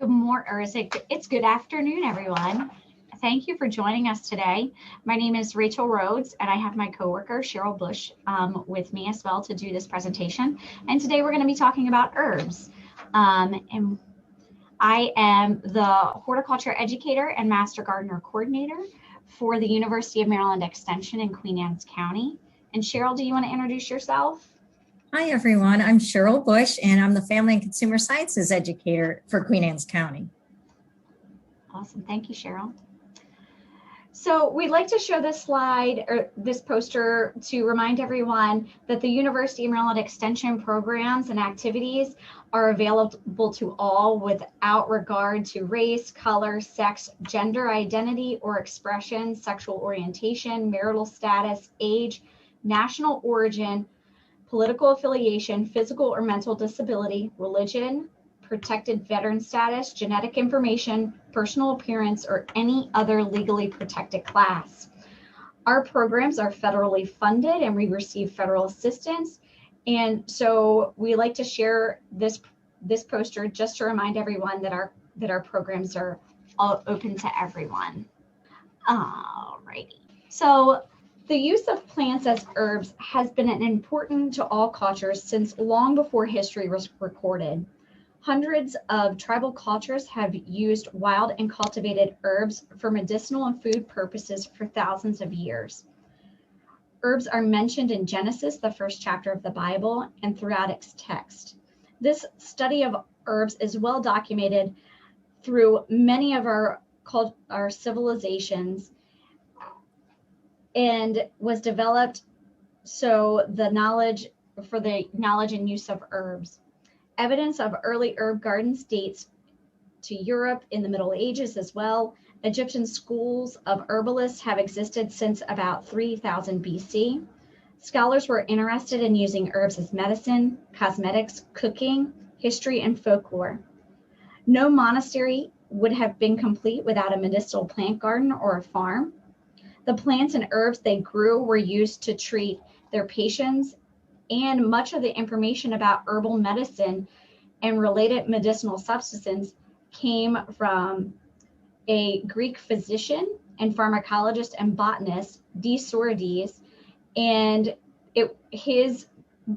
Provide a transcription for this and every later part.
Good morning, or it's good afternoon, everyone. Thank you for joining us today. My name is Rachel Rhodes, and I have my coworker, Cheryl Bush, with me as well to do this presentation. And today we're going to be talking about herbs. And I am the horticulture educator and master gardener coordinator for the University of Maryland Extension in Queen Anne's County. And Cheryl, do you want to introduce yourself? Hi, everyone. I'm Cheryl Bush, and I'm the Family and Consumer Sciences Educator for Queen Anne's County. Awesome. Thank you, Cheryl. So we'd like to show this slide or this poster to remind everyone that the University of Maryland Extension programs and activities are available to all without regard to race, color, sex, gender identity or expression, sexual orientation, marital status, age, national origin, political affiliation, physical or mental disability, religion, protected veteran status, genetic information, personal appearance, or any other legally protected class. Our programs are federally funded and we receive federal assistance. And so we like to share this poster just to remind everyone that our programs are all open to everyone. Alrighty. So the use of plants as herbs has been important to all cultures since long before history was recorded. Hundreds of tribal cultures have used wild and cultivated herbs for medicinal and food purposes for thousands of years. Herbs are mentioned in Genesis, the first chapter of the Bible, and throughout its text. This study of herbs is well documented through many of our civilizations and was developed for the knowledge and use of herbs. Evidence of early herb gardens dates to Europe in the Middle Ages as well. Egyptian schools of herbalists have existed since about 3000 BC. Scholars were interested in using herbs as medicine, cosmetics, cooking, history, and folklore. No monastery would have been complete without a medicinal plant garden or a farm. The plants and herbs they grew were used to treat their patients, and much of the information about herbal medicine and related medicinal substances came from a Greek physician and pharmacologist and botanist, D. Sorides, and his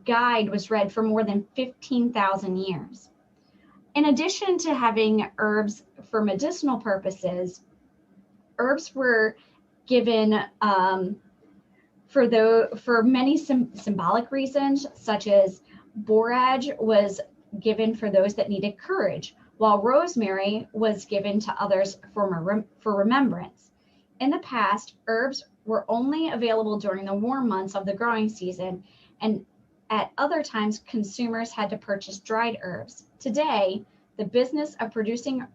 guide was read for more than 15,000 years. In addition to having herbs for medicinal purposes, herbs were given for many symbolic reasons, such as borage was given for those that needed courage, while rosemary was given to others for remembrance. In the past, herbs were only available during the warm months of the growing season, and at other times, consumers had to purchase dried herbs. Today, the business of producing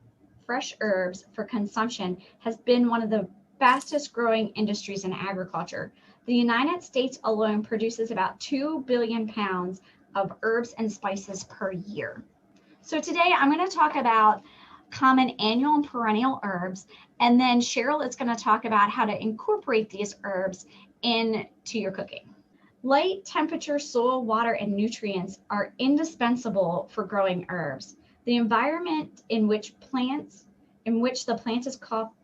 fresh herbs for consumption has been one of the fastest growing industries in agriculture. The United States alone produces about 2 billion pounds of herbs and spices per year. So today I'm going to talk about common annual and perennial herbs, and then Cheryl is going to talk about how to incorporate these herbs into your cooking. Light, temperature, soil, water, and nutrients are indispensable for growing herbs. The environment in which the plant is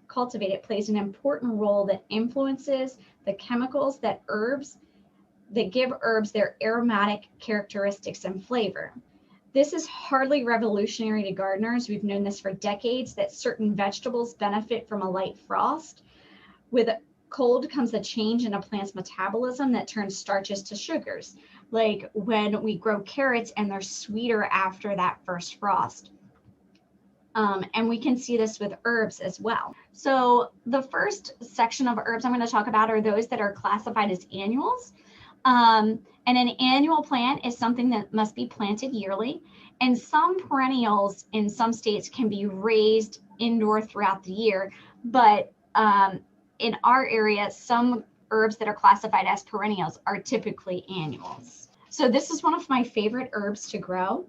cultivated plays an important role that influences the chemicals that give herbs their aromatic characteristics and flavor. This is hardly revolutionary to gardeners. We've known this for decades, that certain vegetables benefit from a light frost. With cold comes a change in a plant's metabolism that turns starches to sugars, like when we grow carrots and they're sweeter after that first frost. And we can see this with herbs as well. So the first section of herbs I'm going to talk about are those that are classified as annuals. And an annual plant is something that must be planted yearly. And some perennials in some states can be raised indoor throughout the year. But in our area, some herbs that are classified as perennials are typically annuals. So this is one of my favorite herbs to grow.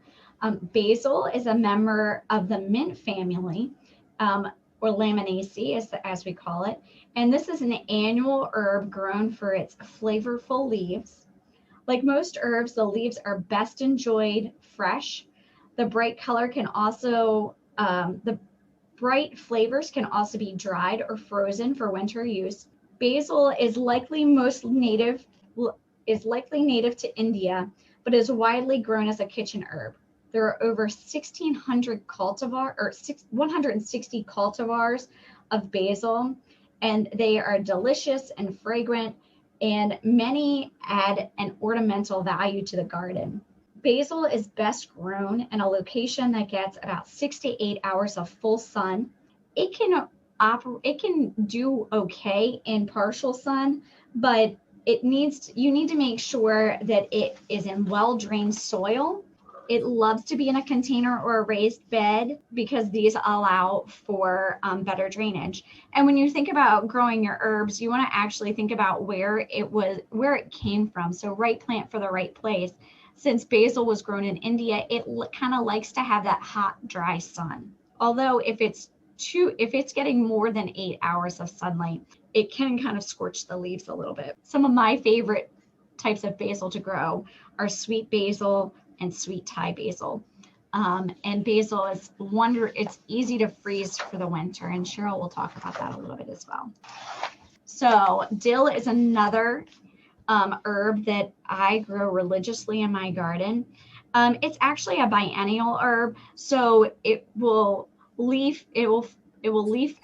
Basil is a member of the mint family, or Laminaceae as we call it. And this is an annual herb grown for its flavorful leaves. Like most herbs, the leaves are best enjoyed fresh. The bright color can also The bright flavors can also be dried or frozen for winter use. Basil is likely native to India, but is widely grown as a kitchen herb. There are over 1,600 160 cultivars of basil, and they are delicious and fragrant, and many add an ornamental value to the garden. Basil is best grown in a location that gets about 6 to 8 hours of full sun. It can do okay in partial sun, but you need to make sure that it is in well-drained soil. It loves to be in a container or a raised bed because these allow for better drainage. And when you think about growing your herbs, you want to actually think about where it came from. So right plant for the right place. Since basil was grown in India, it kind of likes to have that hot, dry sun. Although if it's getting more than 8 hours of sunlight, it can kind of scorch the leaves a little bit. Some of my favorite types of basil to grow are sweet basil and sweet Thai basil. And basil is it's easy to freeze for the winter, and Cheryl will talk about that a little bit as well. So dill is another herb that I grow religiously in my garden. It's actually a biennial herb, so it will leaf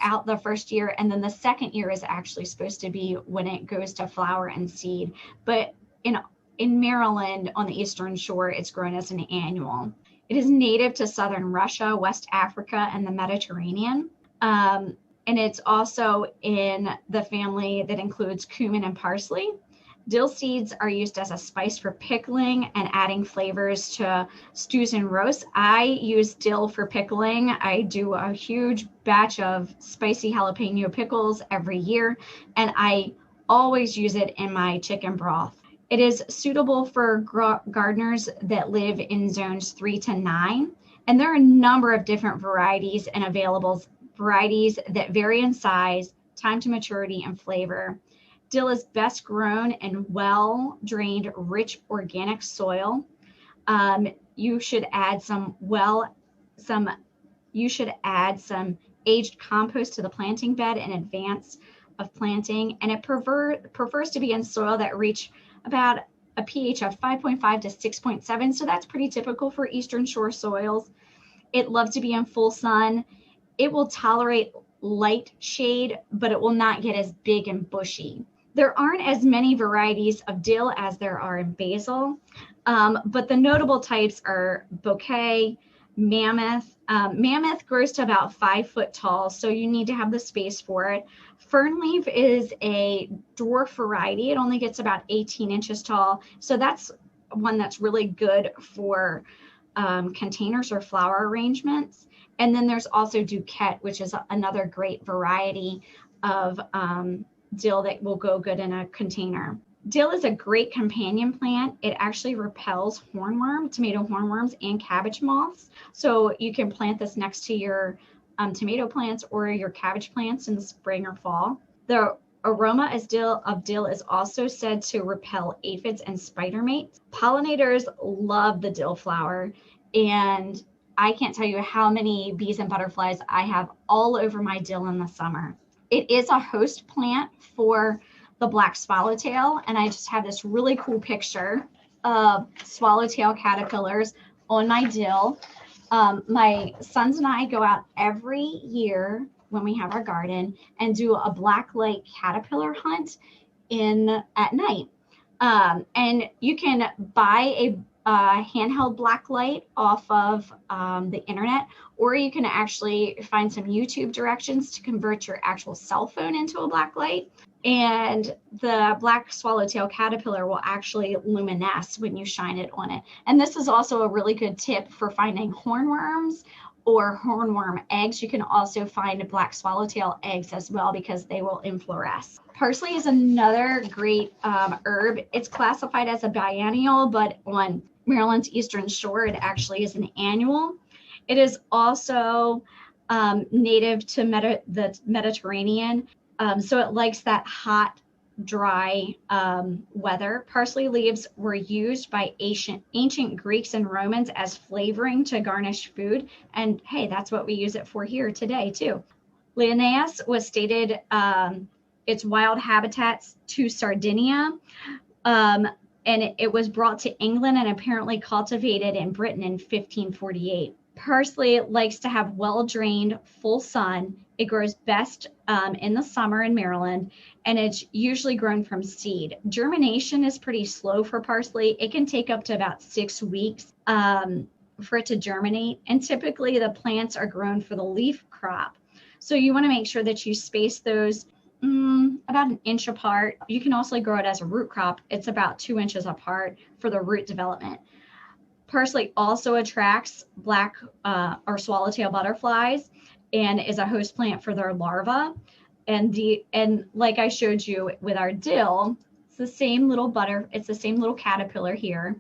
out the first year, and then the second year is actually supposed to be when it goes to flower and seed. But in Maryland on the Eastern Shore, it's grown as an annual. It is native to southern Russia, West Africa, and the Mediterranean. And it's also in the family that includes cumin and parsley. Dill seeds are used as a spice for pickling and adding flavors to stews and roasts. I use dill for pickling. I do a huge batch of spicy jalapeno pickles every year, and I always use it in my chicken broth. It is suitable for gardeners that live in zones 3 to 9, and there are a number of different varieties and available varieties that vary in size, time to maturity, and flavor. Dill is best grown in well-drained, rich organic soil. You should add some aged compost to the planting bed in advance of planting, and it prefers to be in soil that reach about a pH of 5.5 to 6.7. So that's pretty typical for Eastern Shore soils. It loves to be in full sun. It will tolerate light shade, but it will not get as big and bushy. There aren't as many varieties of dill as there are in basil, but the notable types are bouquet, mammoth. Mammoth grows to about 5 foot tall, so you need to have the space for it. Fernleaf is a dwarf variety. It only gets about 18 inches tall, so that's one that's really good for containers or flower arrangements. And then there's also Duquette, which is another great variety of dill that will go good in a container. Dill is a great companion plant. It actually repels tomato hornworms, and cabbage moths. So you can plant this next to your tomato plants or your cabbage plants in the spring or fall. The aroma of dill is also said to repel aphids and spider mites. Pollinators love the dill flower, and I can't tell you how many bees and butterflies I have all over my dill in the summer. It is a host plant for the black swallowtail, and I just have this really cool picture of swallowtail caterpillars on my dill. My sons and I go out every year when we have our garden and do a black light caterpillar hunt at night. And you can buy a handheld black light off of the internet, or you can actually find some YouTube directions to convert your actual cell phone into a black light. And the black swallowtail caterpillar will actually luminesce when you shine it on it. And this is also a really good tip for finding hornworms or hornworm eggs. You can also find black swallowtail eggs as well because they will infloresce. Parsley is another great herb. It's classified as a biennial, but on Maryland's Eastern Shore, it actually is an annual. It is also native to the Mediterranean. So it likes that hot, dry weather. Parsley leaves were used by ancient Greeks and Romans as flavoring to garnish food. And hey, that's what we use it for here today too. Linnaeus was stated its wild habitats to Sardinia. And it was brought to England and apparently cultivated in Britain in 1548. Parsley likes to have well-drained, full sun. It grows best in the summer in Maryland, and it's usually grown from seed. Germination is pretty slow for parsley. It can take up to about 6 weeks for it to germinate, and typically the plants are grown for the leaf crop. So you want to make sure that you space those about an inch apart. You can also grow it as a root crop. It's about 2 inches apart for the root development. Parsley also attracts black or swallowtail butterflies and is a host plant for their larvae. And like I showed you with our dill, it's the same little it's the same little caterpillar here.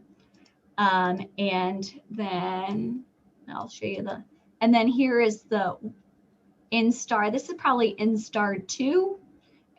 And then I'll show you and then here is the instar. This is probably instar 2.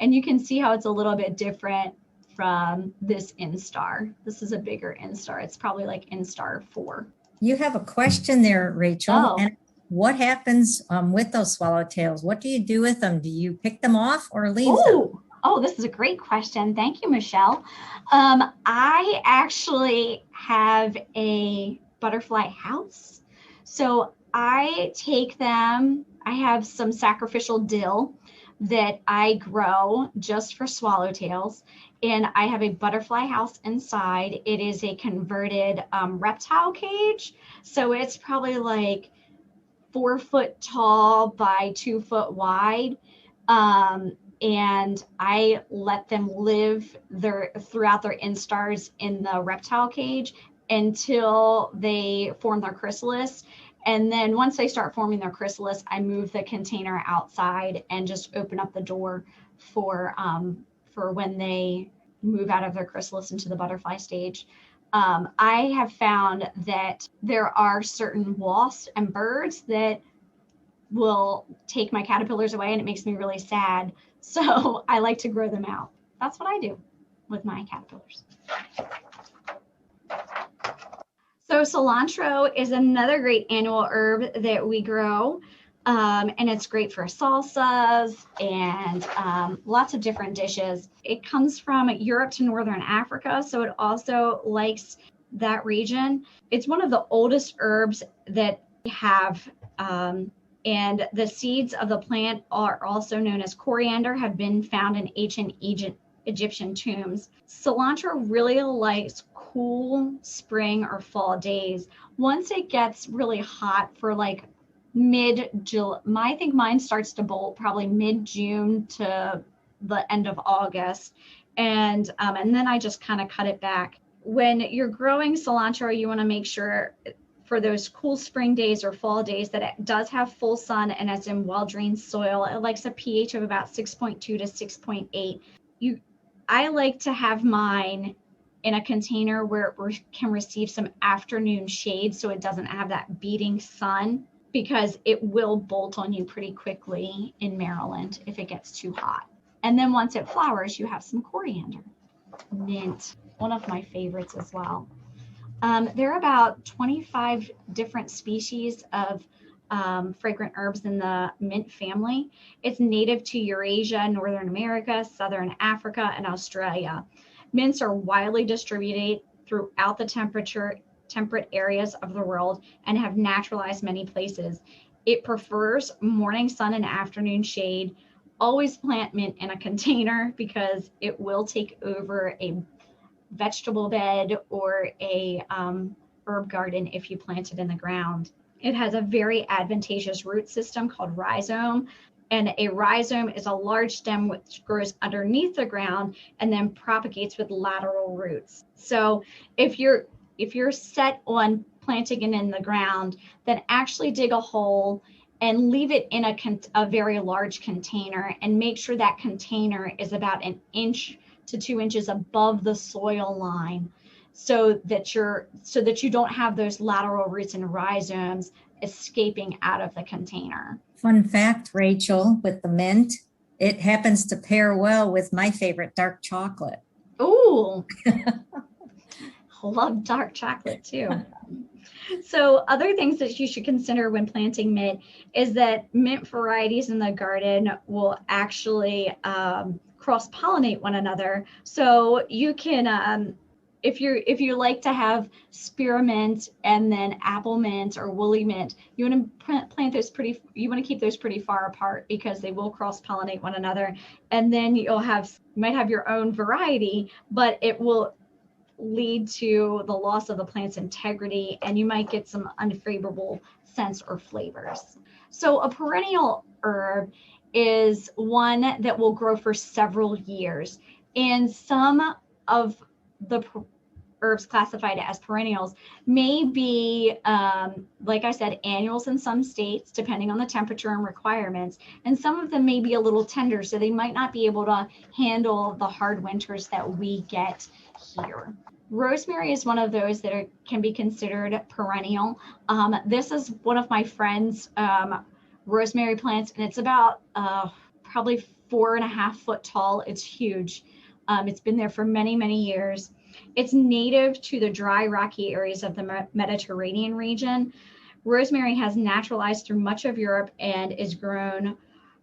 And you can see how it's a little bit different from this instar. This is a bigger instar. It's probably like instar 4. You have a question there, Rachel. Oh. And what happens with those swallowtails? What do you do with them? Do you pick them off or leave them? Oh, this is a great question. Thank you, Michelle. I actually have a butterfly house. So I take them, I have some sacrificial dill that I grow just for swallowtails. And I have a butterfly house inside. It is a converted reptile cage. So it's probably like 4 foot tall by 2 foot wide. And I let them live throughout their instars in the reptile cage until they form their chrysalis. And then once they start forming their chrysalis, I move the container outside and just open up the door for when they move out of their chrysalis into the butterfly stage. I have found that there are certain wasps and birds that will take my caterpillars away, and it makes me really sad. So I like to grow them out. That's what I do with my caterpillars. So cilantro is another great annual herb that we grow, and it's great for salsas and lots of different dishes. It comes from Europe to Northern Africa, so it also likes that region. It's one of the oldest herbs that we have, and the seeds of the plant are also known as coriander, have been found in ancient Egyptian tombs. Cilantro really likes cool spring or fall days. Once it gets really hot for like mid-July, I think mine starts to bolt probably mid-June to the end of August. And then I just kind of cut it back. When you're growing cilantro, you want to make sure for those cool spring days or fall days that it does have full sun and it's in well-drained soil. It likes a pH of about 6.2 to 6.8. I like to have mine in a container where it can receive some afternoon shade so it doesn't have that beating sun, because it will bolt on you pretty quickly in Maryland if it gets too hot. And then once it flowers, you have some coriander. Mint, one of my favorites as well. There are about 25 different species of fragrant herbs in the mint family. It's native to Eurasia, Northern America, Southern Africa, and Australia. Mints are widely distributed throughout the temperate areas of the world and have naturalized many places. It prefers morning sun and afternoon shade. Always plant mint in a container because it will take over a vegetable bed or a herb garden if you plant it in the ground. It has a very advantageous root system called rhizome. And a rhizome is a large stem which grows underneath the ground and then propagates with lateral roots. So if you're set on planting it in the ground, then actually dig a hole and leave it in a very large container, and make sure that container is about 1 inch to 2 inches above the soil line, so that you don't have those lateral roots and rhizomes escaping out of the container. Fun fact, Rachel, with the mint, It happens to pair well with my favorite dark chocolate. Ooh, I love dark chocolate too. So other things that you should consider when planting mint is that mint varieties in the garden will actually cross-pollinate one another. So you can, if you like to have spearmint and then apple mint or woolly mint, you want to plant those you want to keep those pretty far apart because they will cross-pollinate one another. And then you might have your own variety, but it will lead to the loss of the plant's integrity, and you might get some unfavorable scents or flavors. So a perennial herb is one that will grow for several years. And some of the herbs classified as perennials may be, like I said, annuals in some states, depending on the temperature and requirements. And some of them may be a little tender, so they might not be able to handle the hard winters that we get here. Rosemary is one of those that can be considered perennial. This is one of my friend's rosemary plants, and it's about probably 4.5 foot tall. It's huge. It's been there for many, many years. It's native to the dry, rocky areas of the Mediterranean region. Rosemary has naturalized through much of Europe and is grown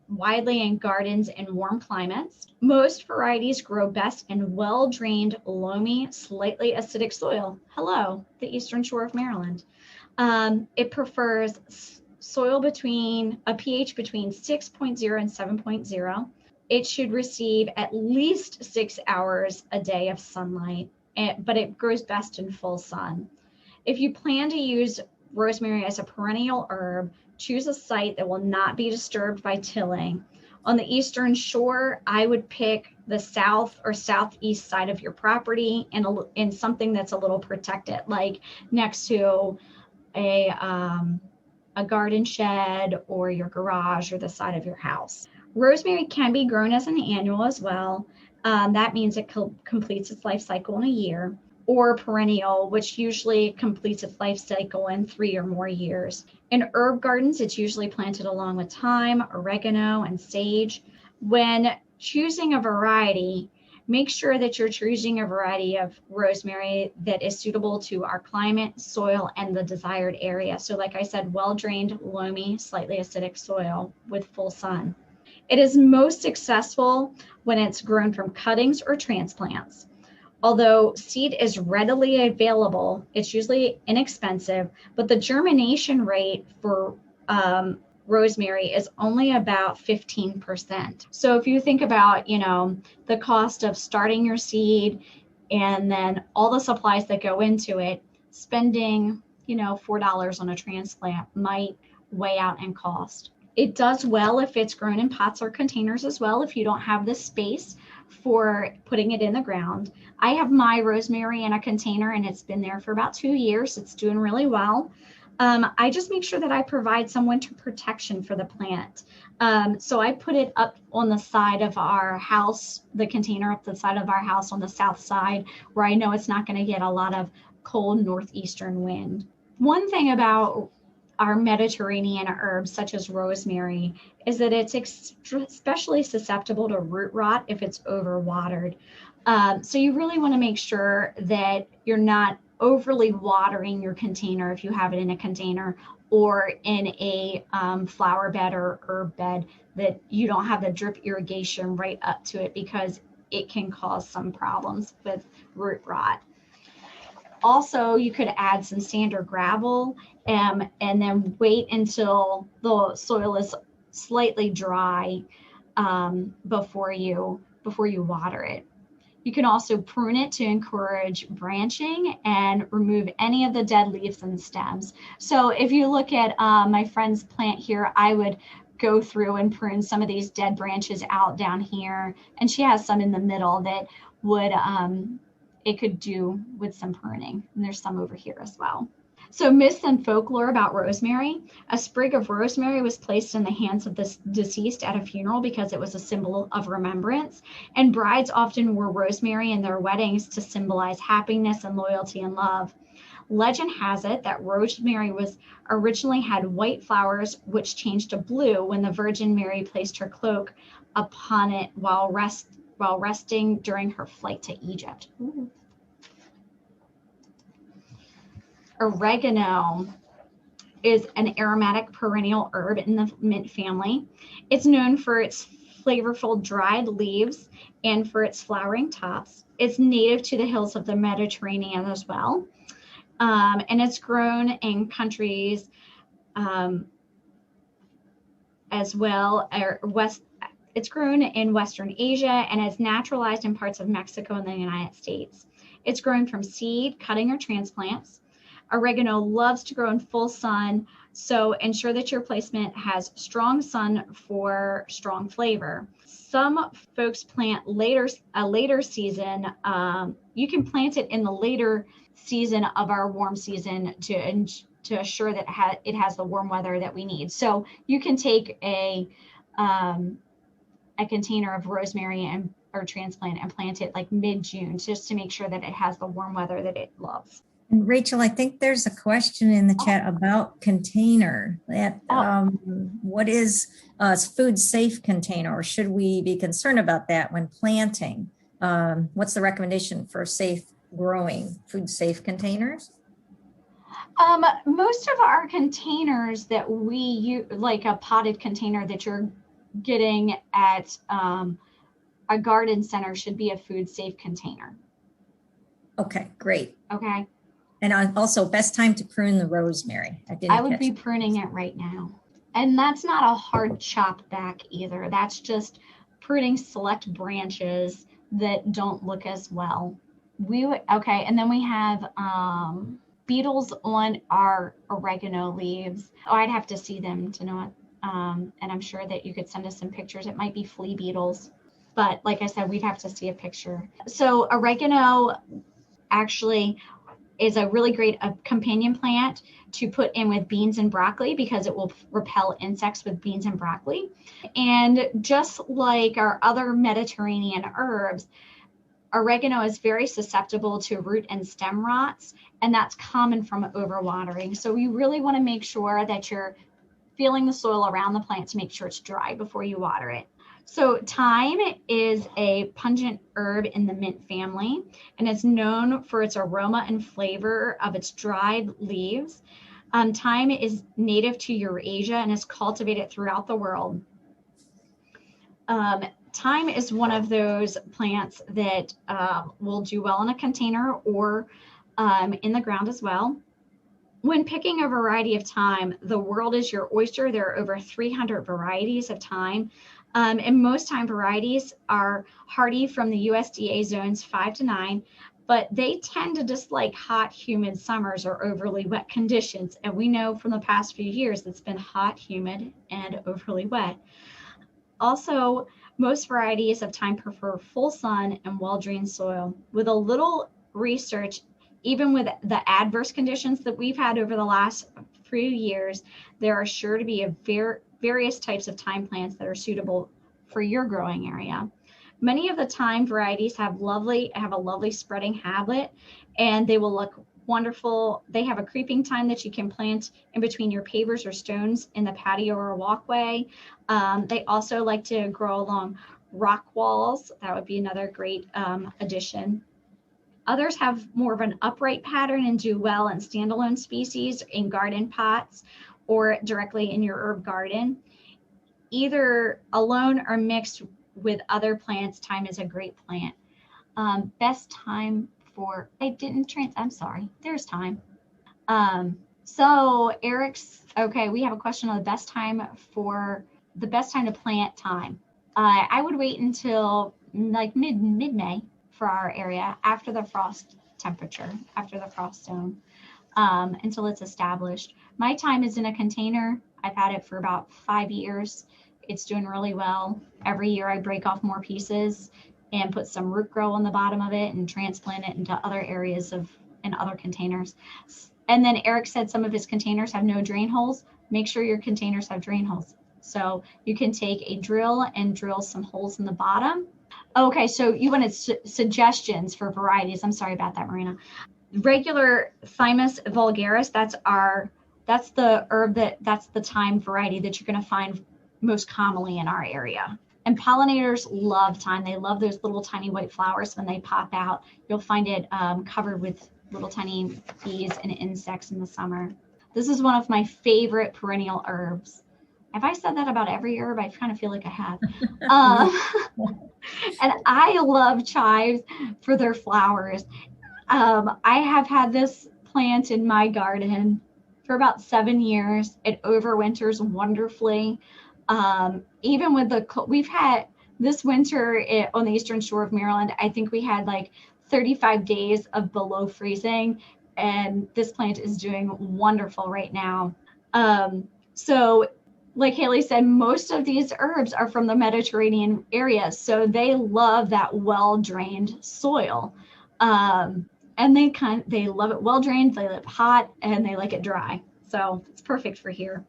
widely in gardens in warm climates. Most varieties grow best in well-drained, loamy, slightly acidic soil. Hello, the Eastern Shore of Maryland. It prefers soil between a pH between 6.0 and 7.0. It should receive at least 6 hours a day of sunlight, but it grows best in full sun. If you plan to use rosemary as a perennial herb, choose a site that will not be disturbed by tilling. On the Eastern Shore, I would pick the south or southeast side of your property and in something that's a little protected, like next to a garden shed or your garage or the side of your house. Rosemary can be grown as an annual as well. That means it completes its life cycle in a year, or perennial, which usually completes its life cycle in 3 or more years. In herb gardens, it's usually planted along with thyme, oregano, and sage. When choosing a variety, make sure that you're choosing a variety of rosemary that is suitable to our climate, soil, and the desired area. So like I said, well-drained, loamy, slightly acidic soil with full sun. It is most successful when it's grown from cuttings or transplants. Although seed is readily available, it's usually inexpensive, but the germination rate for rosemary is only about 15%. So if you think about, the cost of starting your seed and then all the supplies that go into it, spending, $4 on a transplant might weigh out in cost. It does well if it's grown in pots or containers as well, if you don't have the space for putting it in the ground. I have my rosemary in a container and it's been there for about 2 years. It's doing really well. I just make sure that I provide some winter protection for the plant. So I put it up on the side of our house, the container up the side of our house on the south side, where I know it's not going to get a lot of cold northeastern wind. One thing about our Mediterranean herbs, such as rosemary, is that it's especially susceptible to root rot if it's overwatered. So you really want to make sure that you're not overly watering your container if you have it in a container or in a flower bed or herb bed, that you don't have the drip irrigation right up to it, because it can cause some problems with root rot. Also, you could add some sand or gravel and then wait until the soil is slightly dry before you water it. You can also prune it to encourage branching and remove any of the dead leaves and stems. So if you look at my friend's plant here, I would go through and prune some of these dead branches out down here. And she has some in the middle that would, it could do with some pruning. And there's some over here as well. So myths and folklore about rosemary. A sprig of rosemary was placed in the hands of the deceased at a funeral because it was a symbol of remembrance. And brides often wore rosemary in their weddings to symbolize happiness and loyalty and love. Legend has it that rosemary was originally had white flowers, which changed to blue when the Virgin Mary placed her cloak upon it while resting during her flight to Egypt. Ooh. Oregano is an aromatic perennial herb in the mint family. It's known for its flavorful dried leaves and for its flowering tops. It's native to the hills of the Mediterranean as well. And it's grown in countries as well, it's grown in Western Asia and is naturalized in parts of Mexico and the United States. It's grown from seed, cutting, or transplants. Oregano loves to grow in full sun, so ensure that your placement has strong sun for strong flavor. Some folks plant a later season. You can plant it in the later season of our warm season to assure that it has the warm weather that we need. So you can take a container of rosemary or transplant and plant it like mid-June, just to make sure that it has the warm weather that it loves. And Rachel, I think there's a question in the chat about container. What is a food safe container, or should we be concerned about that when planting? What's the recommendation for safe growing food safe containers? Most of our containers that we use, like a potted container that you're getting at a garden center, should be a food safe container. Okay, great. Okay. And also, best time to prune the rosemary. I would be pruning it right now. And that's not a hard chop back either. That's just pruning select branches that don't look as well. Okay, and then we have beetles on our oregano leaves. Oh, I'd have to see them to know it. And I'm sure that you could send us some pictures. It might be flea beetles, but like I said, we'd have to see a picture. So oregano actually is a really great companion plant to put in with beans and broccoli, because it will repel insects with beans and broccoli. And just like our other Mediterranean herbs, oregano is very susceptible to root and stem rots, and that's common from overwatering. So you really want to make sure that you're feeling the soil around the plant to make sure it's dry before you water it. So thyme is a pungent herb in the mint family, and it's known for its aroma and flavor of its dried leaves. Thyme is native to Eurasia and is cultivated throughout the world. Thyme is one of those plants that will do well in a container or in the ground as well. When picking a variety of thyme, the world is your oyster. There are over 300 varieties of thyme. And most thyme varieties are hardy from the USDA zones 5 to 9, but they tend to dislike hot, humid summers or overly wet conditions. And we know from the past few years it's been hot, humid, and overly wet. Also, most varieties of thyme prefer full sun and well-drained soil. With a little research, even with the adverse conditions that we've had over the last few years, there are sure to be various types of thyme plants that are suitable for your growing area. Many of the thyme varieties have a lovely spreading habit, and they will look wonderful. They have a creeping thyme that you can plant in between your pavers or stones in the patio or walkway. They also like to grow along rock walls. That would be another great addition. Others have more of an upright pattern and do well in standalone species in garden pots or directly in your herb garden. Either alone or mixed with other plants, thyme is a great plant. Best time for, I'm sorry, there's thyme. So Eric's, okay, we have a question on the best time to plant thyme. I would wait until like mid-May for our area, after the frost temperature, after the frost zone, until it's established. My thyme is in a container. I've had it for about 5 years. It's doing really well. Every year I break off more pieces and put some root grow on the bottom of it and transplant it into other areas in other containers. And then Eric said some of his containers have no drain holes. Make sure your containers have drain holes. So you can take a drill and drill some holes in the bottom. Okay, so you wanted suggestions for varieties. I'm sorry about that, Marina. regular Thymus vulgaris, that's the herb that's the thyme variety that you're going to find most commonly in our area. And pollinators love thyme. They love those little tiny white flowers when they pop out. You'll find it covered with little tiny bees and insects in the summer. This is one of my favorite perennial herbs. Have I said that about every herb? I kind of feel like I have. And I love chives for their flowers. I have had this plant in my garden for about 7 years. It overwinters wonderfully. Even with we've had this winter on the eastern shore of Maryland, I think we had like 35 days of below freezing, and this plant is doing wonderful right now. So like Haley said, most of these herbs are from the Mediterranean area, so they love that well-drained soil. And they love it well-drained, they love it hot, and they like it dry. So it's perfect for here.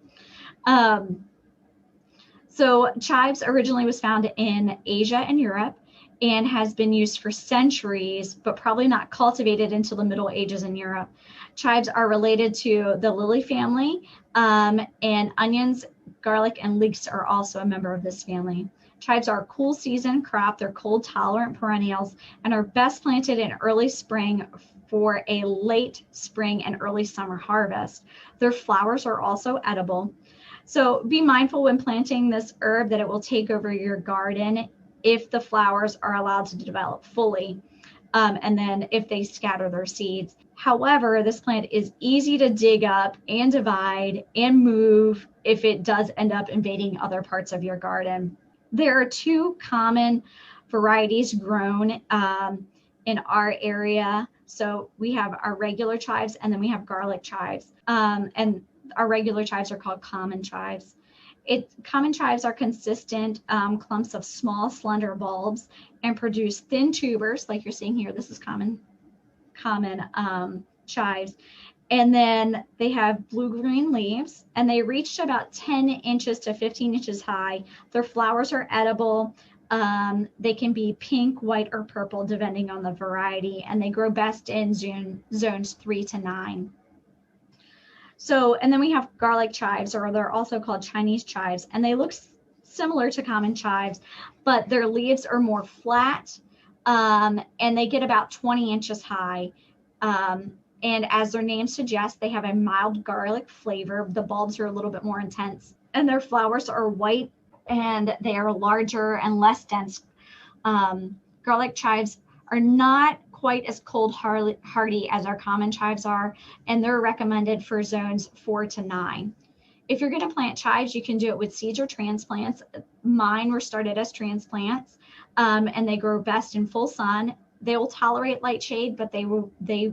So chives originally was found in Asia and Europe and has been used for centuries, but probably not cultivated until the Middle Ages in Europe. Chives are related to the lily family, and onions, garlic, and leeks are also a member of this family. Chives are a cool season crop. They're cold tolerant perennials and are best planted in early spring for a late spring and early summer harvest. Their flowers are also edible. So be mindful when planting this herb that it will take over your garden if the flowers are allowed to develop fully, and then if they scatter their seeds. However, this plant is easy to dig up and divide and move if it does end up invading other parts of your garden. There are 2 common varieties grown in our area. So we have our regular chives, and then we have garlic chives. And our regular chives are called common chives. Common chives are consistent clumps of small, slender bulbs and produce thin tubers, like you're seeing here. This is common chives. And then they have blue-green leaves, and they reach about 10 inches to 15 inches high. Their flowers are edible. They can be pink, white, or purple, depending on the variety, and they grow best in zones 3 to 9. So, and then we have garlic chives, or they're also called Chinese chives, and they look similar to common chives, but their leaves are more flat, and they get about 20 inches high. And as their name suggests, they have a mild garlic flavor. The bulbs are a little bit more intense, and their flowers are white, and they are larger and less dense. Garlic chives are not quite as cold hardy as our common chives are, and they're recommended for zones 4 to 9. If you're going to plant chives, you can do it with seeds or transplants. Mine were started as transplants, and they grow best in full sun. They will tolerate light shade, but they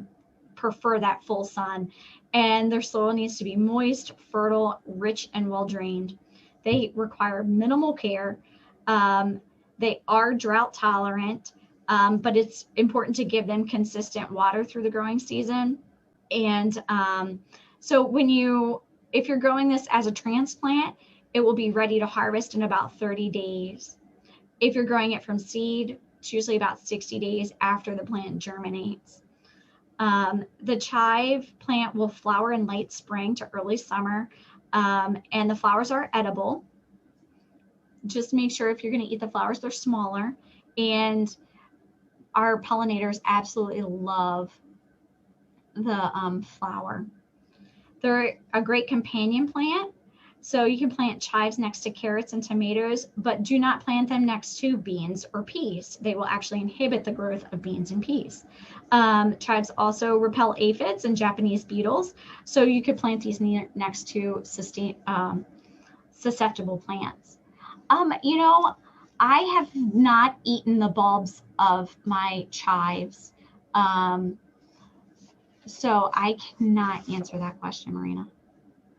prefer that full sun, and their soil needs to be moist, fertile, rich, and well drained. They require minimal care. They are drought tolerant, but it's important to give them consistent water through the growing season. And so if you're growing this as a transplant, it will be ready to harvest in about 30 days. If you're growing it from seed, it's usually about 60 days after the plant germinates. The chive plant will flower in late spring to early summer, and the flowers are edible. Just make sure if you're going to eat the flowers, they're smaller. And our pollinators absolutely love the flower. They're a great companion plant. So you can plant chives next to carrots and tomatoes, but do not plant them next to beans or peas. They will actually inhibit the growth of beans and peas. Chives also repel aphids and Japanese beetles. So you could plant these next to susceptible plants. I have not eaten the bulbs of my chives. So I cannot answer that question, Marina.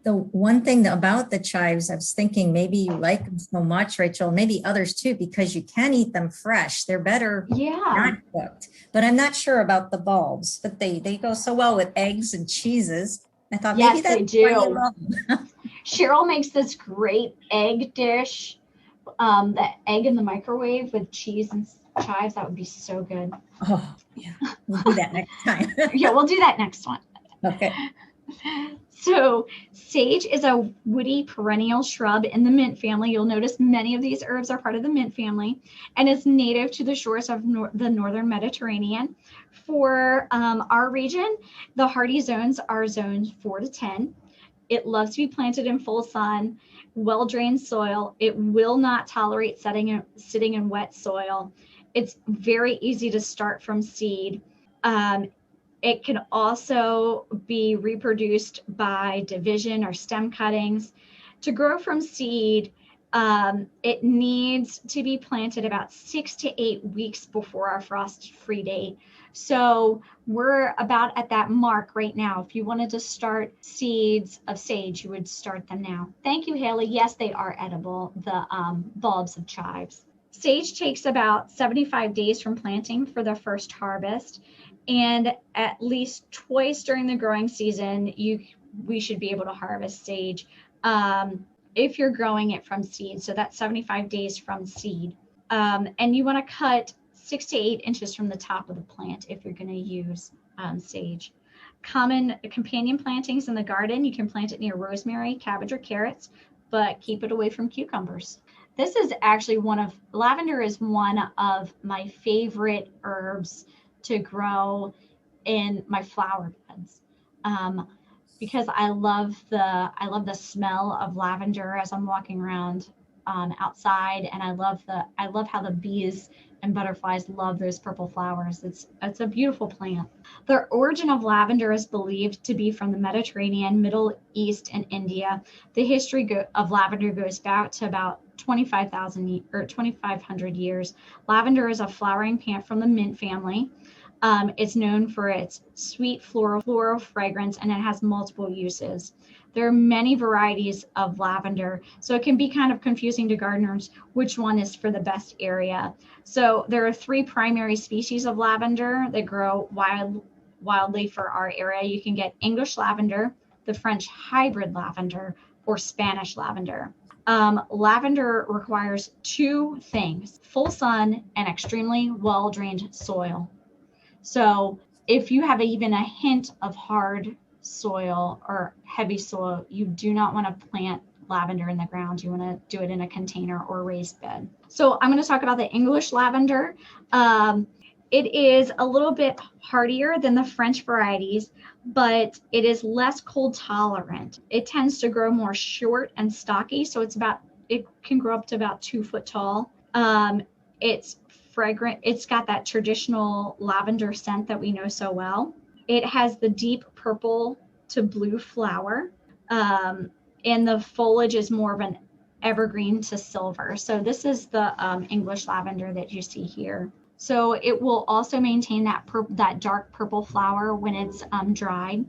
The one thing about the chives, I was thinking maybe you like them so much, Rachel, maybe others too, because you can eat them fresh. They're better not cooked. But I'm not sure about the bulbs, but they go so well with eggs and cheeses. I thought maybe that's why you love them. Cheryl makes this great egg dish, the egg in the microwave with cheese chives, that would be so good. Oh, yeah. We'll do that next time. Yeah, we'll do that next one. Okay. So sage is a woody perennial shrub in the mint family. You'll notice many of these herbs are part of the mint family, and it's native to the shores of the northern Mediterranean. For our region, the hardy zones are zones 4 to 10. It loves to be planted in full sun, well-drained soil. It will not tolerate sitting in wet soil. It's very easy to start from seed. It can also be reproduced by division or stem cuttings. To grow from seed, it needs to be planted about 6 to 8 weeks before our frost-free date. So we're about at that mark right now. If you wanted to start seeds of sage, you would start them now. Thank you, Haley. Yes, they are edible, the bulbs of chives. Sage takes about 75 days from planting for the first harvest. And at least twice during the growing season, we should be able to harvest sage if you're growing it from seed. So that's 75 days from seed. And you want to cut 6 to 8 inches from the top of the plant if you're going to use sage. Common companion plantings in the garden, you can plant it near rosemary, cabbage, or carrots, but keep it away from cucumbers. This is actually lavender is one of my favorite herbs to grow in my flower beds, because I love the smell of lavender as I'm walking around outside, and I love how the bees and butterflies love those purple flowers. It's a beautiful plant. The origin of lavender is believed to be from the Mediterranean, Middle East, and India. The history of lavender goes back to about 25,000 or 2,500 years. Lavender is a flowering plant from the mint family. It's known for its sweet floral fragrance, and it has multiple uses. There are many varieties of lavender, so it can be kind of confusing to gardeners which one is for the best area. So there are 3 primary species of lavender that grow wildly for our area. You can get English lavender, the French hybrid lavender, or Spanish lavender. Lavender requires 2 things: full sun and extremely well-drained soil. So if you have even a hint of hard soil or heavy soil, you do not want to plant lavender in the ground. You want to do it in a container or raised bed. So I'm going to talk about the English lavender. It is a little bit hardier than the French varieties, but it is less cold tolerant. It tends to grow more short and stocky, so it can grow up to about 2 foot tall. It's fragrant. It's got that traditional lavender scent that we know so well. It has the deep purple to blue flower, and the foliage is more of an evergreen to silver. So this is the English lavender that you see here. So it will also maintain that dark purple flower when it's dried.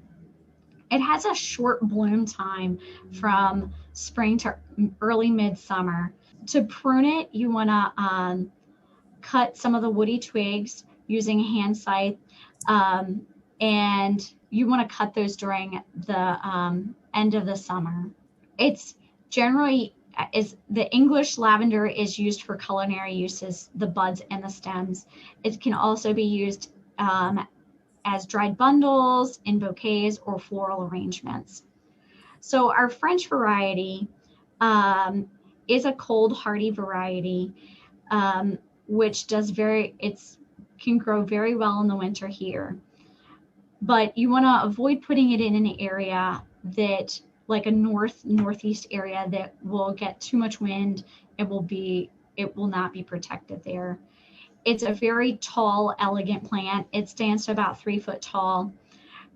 It has a short bloom time from spring to early midsummer. To prune it, you want to cut some of the woody twigs using a hand scythe, and you want to cut those during the end of the summer. It's generally the English lavender is used for culinary uses, the buds and the stems. It can also be used as dried bundles, in bouquets, or floral arrangements. So our French variety is a cold hardy variety, which can grow very well in the winter here. But you want to avoid putting it in an area that, like a northeast area, that will get too much wind. It will not be protected there. It's a very tall, elegant plant. It stands to about 3 foot tall.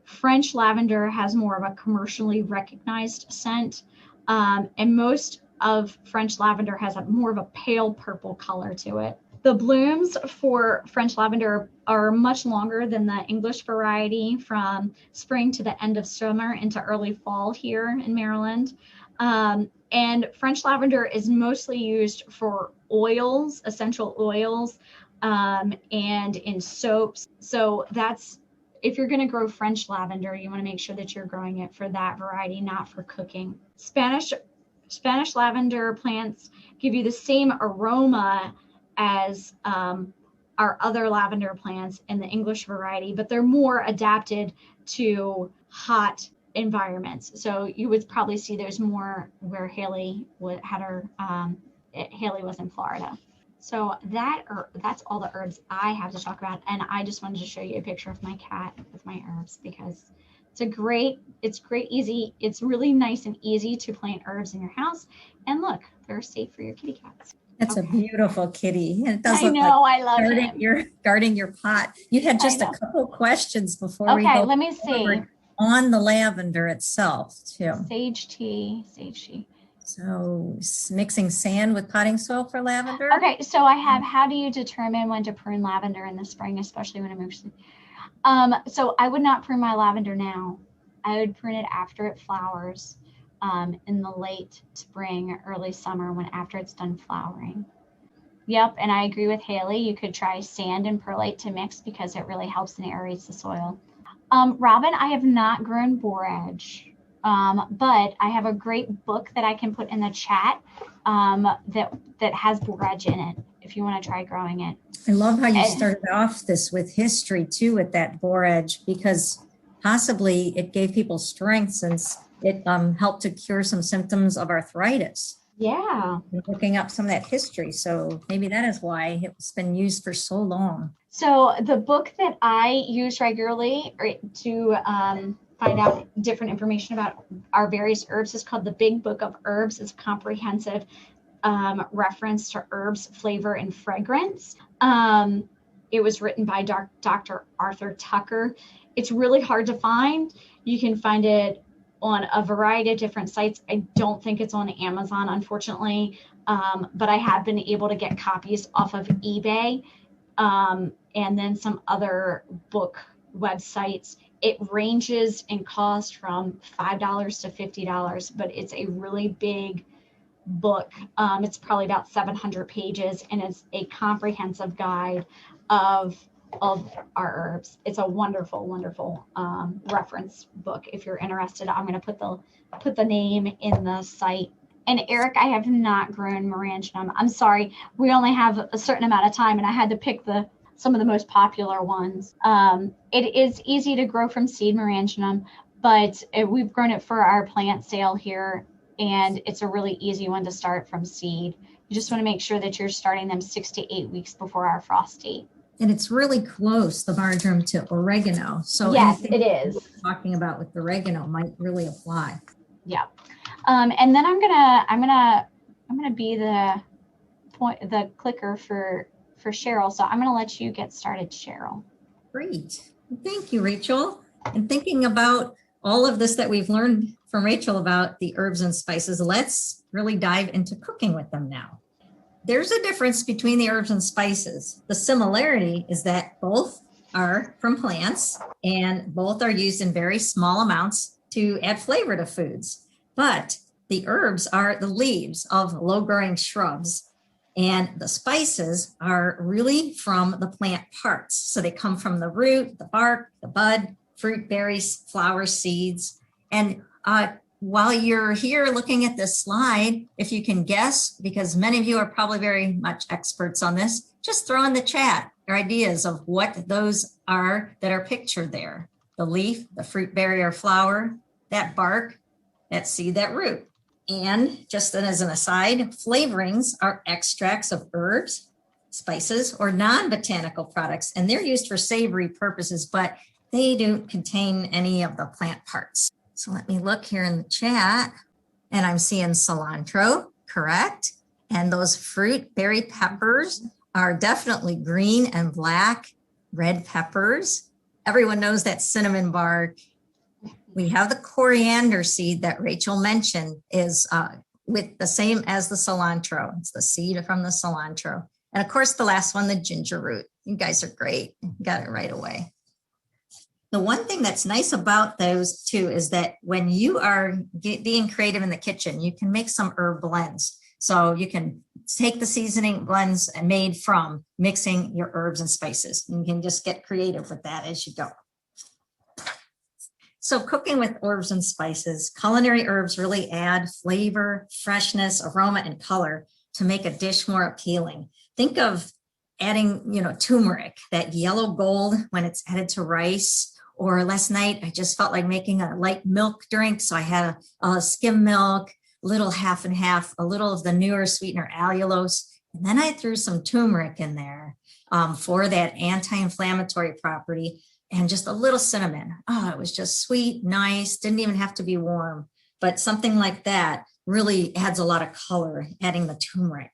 French lavender has more of a commercially recognized scent, and most of French lavender has more of a pale purple color to it. The blooms for French lavender are much longer than the English variety, from spring to the end of summer into early fall here in Maryland. And French lavender is mostly used for oils, essential oils, and in soaps. So if you're going to grow French lavender, you want to make sure that you're growing it for that variety, not for cooking. Spanish lavender plants give you the same aroma as our other lavender plants in the English variety, but they're more adapted to hot environments. So you would probably see there's more where Haley had her, Haley was in Florida. So that's all the herbs I have to talk about. And I just wanted to show you a picture of my cat with my herbs because it's great, easy. It's really nice and easy to plant herbs in your house. And look, they're safe for your kitty cats. That's a beautiful kitty. And it does I look know, like I love it. guarding your pot. You had just a couple questions before we Okay, go let me see. on the lavender itself too. Sage tea. So mixing sand with potting soil for lavender? Okay, so I have, how do you determine when to prune lavender in the spring, especially when it moves? So I would not prune my lavender now. I would prune it after it flowers, in the late spring, early summer, after it's done flowering. Yep, and I agree with Haley. You could try sand and perlite to mix because it really helps and aerates the soil. Robin, I have not grown borage. But I have a great book that I can put in the chat that has borage in it if you want to try growing it. I love how you started off this with history too with that borage, because possibly it gave people strength since it helped to cure some symptoms of arthritis. Yeah. Looking up some of that history. So maybe that is why it's been used for so long. So the book that I use regularly to find out different information about our various herbs is called The Big Book of Herbs. It's a comprehensive reference to herbs, flavor, and fragrance. It was written by Dr. Arthur Tucker. It's really hard to find. You can find it on a variety of different sites. I don't think it's on Amazon, unfortunately, but I have been able to get copies off of eBay and then some other book websites. It ranges in cost from $5 to $50, but it's a really big book. It's probably about 700 pages, and it's a comprehensive guide of our herbs. It's a wonderful, wonderful reference book. If you're interested, I'm going to put the name in the site. And Eric, I have not grown Marantium. I'm sorry, we only have a certain amount of time, and I had to pick some of the most popular ones. It is easy to grow from seed, Marantium, but we've grown it for our plant sale here, and it's a really easy one to start from seed. You just want to make sure that you're starting them 6 to 8 weeks before our frost date. And it's really close, the marjoram, to oregano. So yes, it is. Talking about with oregano might really apply. Yeah. And then I'm gonna be the clicker for Cheryl. So I'm gonna let you get started, Cheryl. Great. Thank you, Rachel. And thinking about all of this that we've learned from Rachel about the herbs and spices, let's really dive into cooking with them now. There's a difference between the herbs and spices. The similarity is that both are from plants and both are used in very small amounts to add flavor to foods. But the herbs are the leaves of low-growing shrubs, and the spices are really from the plant parts. So they come from the root, the bark, the bud, fruit, berries, flowers, seeds. And while you're here looking at this slide, if you can guess, because many of you are probably very much experts on this, just throw in the chat your ideas of what those are that are pictured there. The leaf, the fruit, berry, or flower, that bark, that seed, that root. And just as an aside, flavorings are extracts of herbs, spices, or non-botanical products, and they're used for savory purposes, but they don't contain any of the plant parts. So let me look here in the chat, and I'm seeing cilantro, correct? And those fruit berry peppers are definitely green and black. Red peppers. Everyone knows that cinnamon bark. We have the coriander seed that Rachel mentioned is with the same as the cilantro. It's the seed from the cilantro. And of course, the last one, the ginger root. You guys are great. You got it right away. The one thing that's nice about those two is that when you are being creative in the kitchen, you can make some herb blends. So you can take the seasoning blends made from mixing your herbs and spices. You can just get creative with that as you go. So cooking with herbs and spices, culinary herbs really add flavor, freshness, aroma, and color to make a dish more appealing. Think of adding, turmeric, that yellow gold when it's added to rice. Or last night, I just felt like making a light milk drink. So I had a skim milk, little half and half, a little of the newer sweetener allulose. And then I threw some turmeric in there for that anti-inflammatory property, and just a little cinnamon. Oh, it was just sweet, nice, didn't even have to be warm. But something like that really adds a lot of color, adding the turmeric.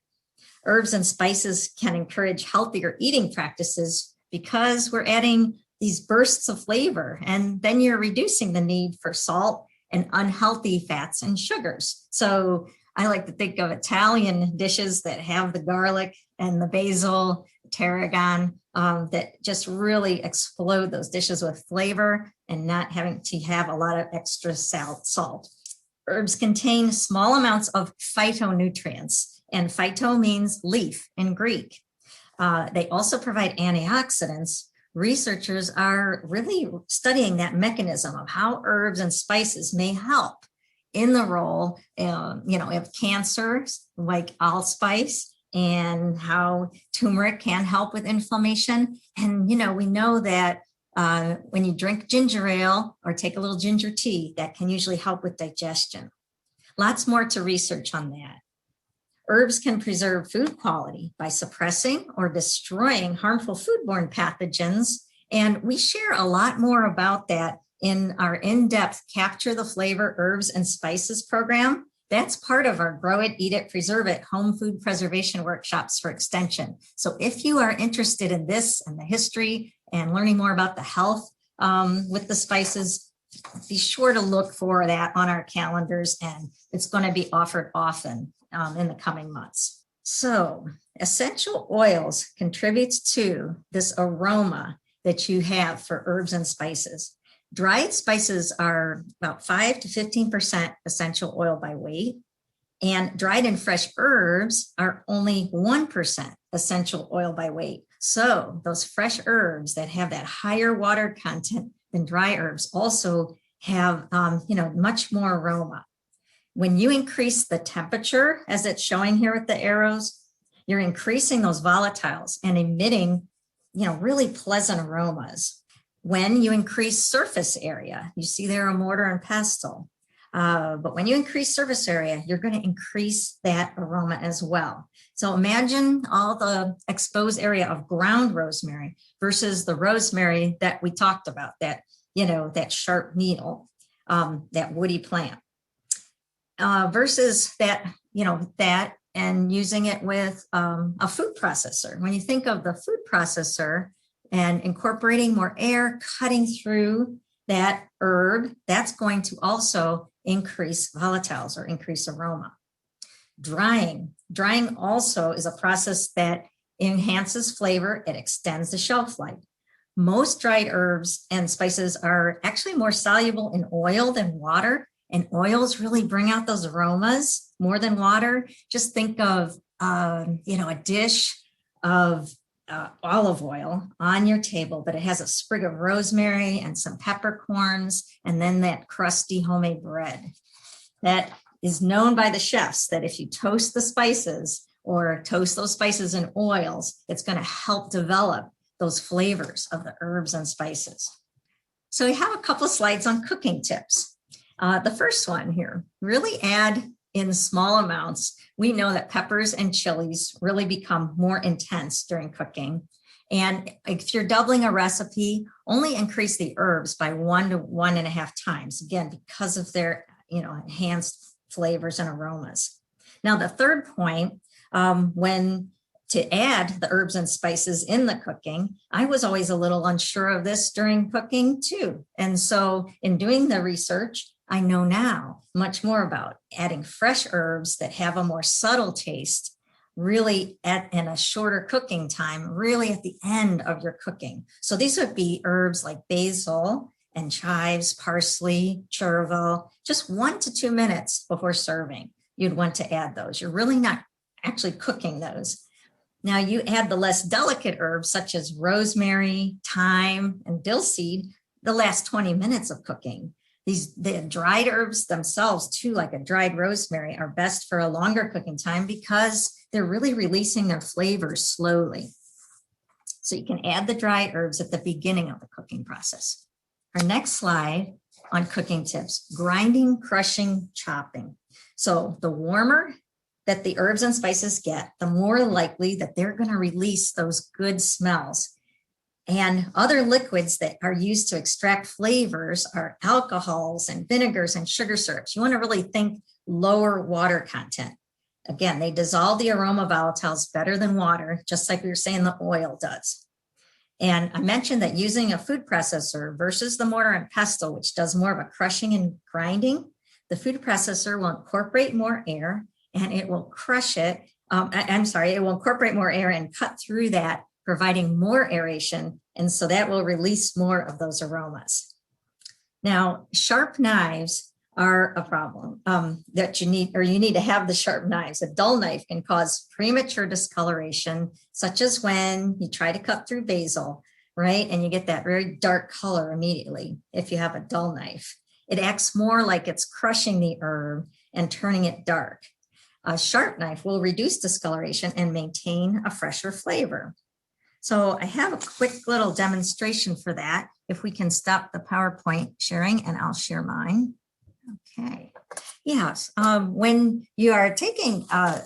Herbs and spices can encourage healthier eating practices because we're adding these bursts of flavor, and then you're reducing the need for salt and unhealthy fats and sugars. So I like to think of Italian dishes that have the garlic and the basil, tarragon, that just really explode those dishes with flavor and not having to have a lot of extra salt. Herbs contain small amounts of phytonutrients, and phyto means leaf in Greek. They also provide antioxidants. Researchers are really studying that mechanism of how herbs and spices may help in the role, of cancer, like allspice, and how turmeric can help with inflammation. And, we know that when you drink ginger ale or take a little ginger tea, that can usually help with digestion. Lots more to research on that. Herbs can preserve food quality by suppressing or destroying harmful foodborne pathogens. And we share a lot more about that in our in-depth Capture the Flavor Herbs and Spices program. That's part of our Grow It, Eat It, Preserve It home food preservation workshops for Extension. So if you are interested in this and the history and learning more about the health with the spices, be sure to look for that on our calendars, and it's going to be offered often in the coming months. So essential oils contributes to this aroma that you have for herbs and spices. Dried spices are about 5 to 15% essential oil by weight, and dried and fresh herbs are only 1% essential oil by weight. So those fresh herbs that have that higher water content than dry herbs also have, much more aroma. When you increase the temperature, as it's showing here with the arrows, you're increasing those volatiles and emitting, really pleasant aromas. When you increase surface area, you see there a mortar and pestle. But when you increase surface area, you're going to increase that aroma as well. So imagine all the exposed area of ground rosemary versus the rosemary that we talked about, that, that sharp needle, that woody plant. Versus that, that and using it with a food processor. When you think of the food processor and incorporating more air, cutting through that herb, that's going to also increase volatiles or increase aroma. Drying also is a process that enhances flavor. It extends the shelf life. Most dried herbs and spices are actually more soluble in oil than water. And oils really bring out those aromas more than water. Just think of, a dish of olive oil on your table, but it has a sprig of rosemary and some peppercorns, and then that crusty homemade bread. That is known by the chefs that if you toast the spices or toast those spices in oils, it's going to help develop those flavors of the herbs and spices. So we have a couple of slides on cooking tips. The first one here, really add in small amounts. We know that peppers and chilies really become more intense during cooking. And if you're doubling a recipe, only increase the herbs by 1 to 1.5 times, again, because of their enhanced flavors and aromas. Now, the third point, when to add the herbs and spices in the cooking, I was always a little unsure of this during cooking too. And so in doing the research, I know now much more about adding fresh herbs that have a more subtle taste, really in a shorter cooking time, really at the end of your cooking. So these would be herbs like basil and chives, parsley, chervil, just 1 to 2 minutes before serving. You'd want to add those. You're really not actually cooking those. Now you add the less delicate herbs such as rosemary, thyme, and dill seed the last 20 minutes of cooking. The dried herbs themselves too, like a dried rosemary, are best for a longer cooking time because they're really releasing their flavors slowly. So you can add the dry herbs at the beginning of the cooking process. Our next slide on cooking tips, grinding, crushing, chopping. So the warmer that the herbs and spices get, the more likely that they're going to release those good smells. And other liquids that are used to extract flavors are alcohols and vinegars and sugar syrups. You want to really think lower water content. Again, they dissolve the aroma volatiles better than water, just like we were saying the oil does. And I mentioned that using a food processor versus the mortar and pestle, which does more of a crushing and grinding, the food processor will incorporate more air and it will crush it. It will incorporate more air and cut through that, providing more aeration. And so that will release more of those aromas. Now, sharp knives are a problem that you need to have the sharp knives. A dull knife can cause premature discoloration, such as when you try to cut through basil, right? And you get that very dark color immediately if you have a dull knife. It acts more like it's crushing the herb and turning it dark. A sharp knife will reduce discoloration and maintain a fresher flavor. So I have a quick little demonstration for that. If we can stop the PowerPoint sharing, and I'll share mine. Okay. Yes. When you are taking a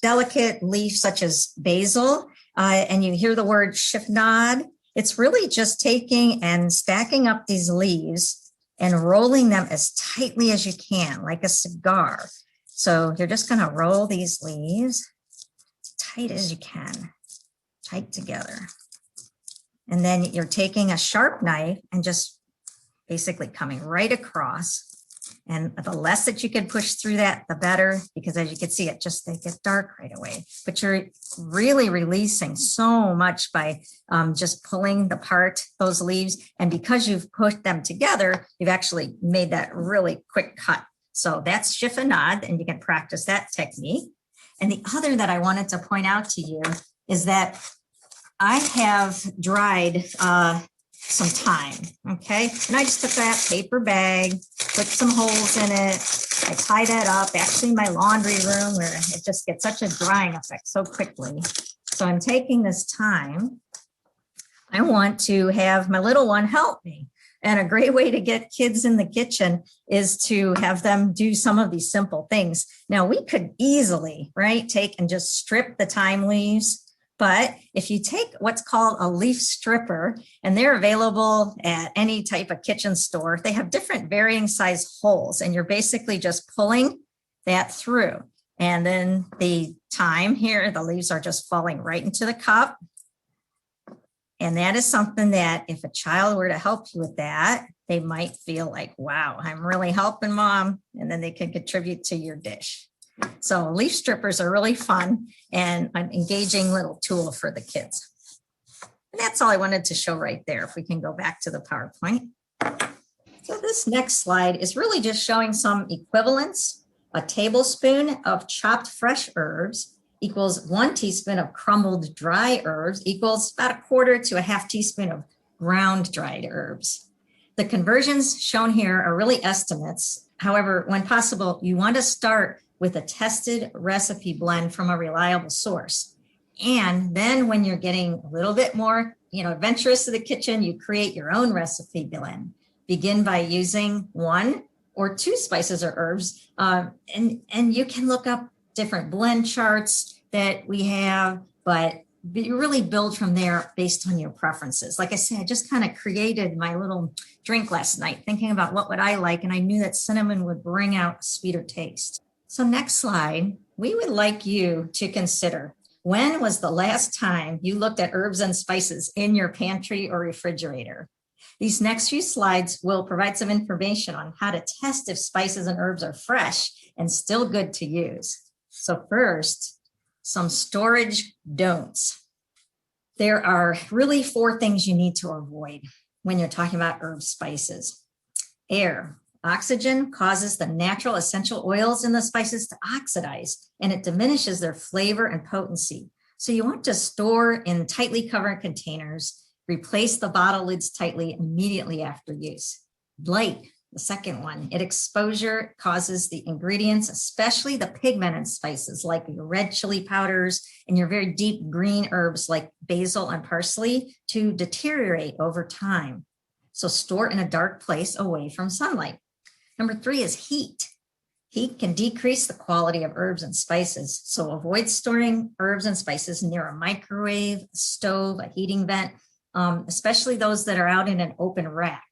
delicate leaf such as basil, and you hear the word chiffonade, it's really just taking and stacking up these leaves and rolling them as tightly as you can, like a cigar. So you're just going to roll these leaves as tight as you can, tight together. And then you're taking a sharp knife and just basically coming right across. And the less that you can push through that, the better, because as you can see, they get dark right away. But you're really releasing so much by just pulling apart those leaves. And because you've put them together, you've actually made that really quick cut. So that's chiffonade, and you can practice that technique. And the other that I wanted to point out to you is that I have dried some thyme, okay? And I just took that paper bag, put some holes in it. I tie that up, actually in my laundry room where it just gets such a drying effect so quickly. So I'm taking this thyme. I want to have my little one help me. And a great way to get kids in the kitchen is to have them do some of these simple things. Now, we could easily, right, take and just strip the thyme leaves. But if you take what's called a leaf stripper, and they're available at any type of kitchen store, they have different varying size holes, and you're basically just pulling that through. And then the thyme here, the leaves are just falling right into the cup. And that is something that if a child were to help you with that, they might feel like, wow, I'm really helping mom. And then they can contribute to your dish. So leaf strippers are really fun and an engaging little tool for the kids. And that's all I wanted to show right there. If we can go back to the PowerPoint. So this next slide is really just showing some equivalents. A tablespoon of chopped fresh herbs equals 1 teaspoon of crumbled dry herbs equals about 1/4 to 1/2 teaspoon of ground dried herbs. The conversions shown here are really estimates. However, when possible, you want to start with a tested recipe blend from a reliable source. And then when you're getting a little bit more, adventurous to the kitchen, you create your own recipe blend. Begin by using 1 or 2 spices or herbs. And you can look up different blend charts that we have, but you really build from there based on your preferences. Like I said, I just kind of created my little drink last night, thinking about what would I like, and I knew that cinnamon would bring out a sweeter taste. So next slide, we would like you to consider, when was the last time you looked at herbs and spices in your pantry or refrigerator? These next few slides will provide some information on how to test if spices and herbs are fresh and still good to use. So first, some storage don'ts. There are really 4 things you need to avoid when you're talking about herbs, spices. Air. Oxygen causes the natural essential oils in the spices to oxidize, and it diminishes their flavor and potency. So you want to store in tightly covered containers. Replace the bottle lids tightly immediately after use. Light. The second one, exposure causes the ingredients, especially the pigmented spices like your red chili powders and your very deep green herbs like basil and parsley, to deteriorate over time. So store in a dark place away from sunlight. Number 3 is heat. Heat can decrease the quality of herbs and spices, so avoid storing herbs and spices near a microwave, a stove, a heating vent, especially those that are out in an open rack.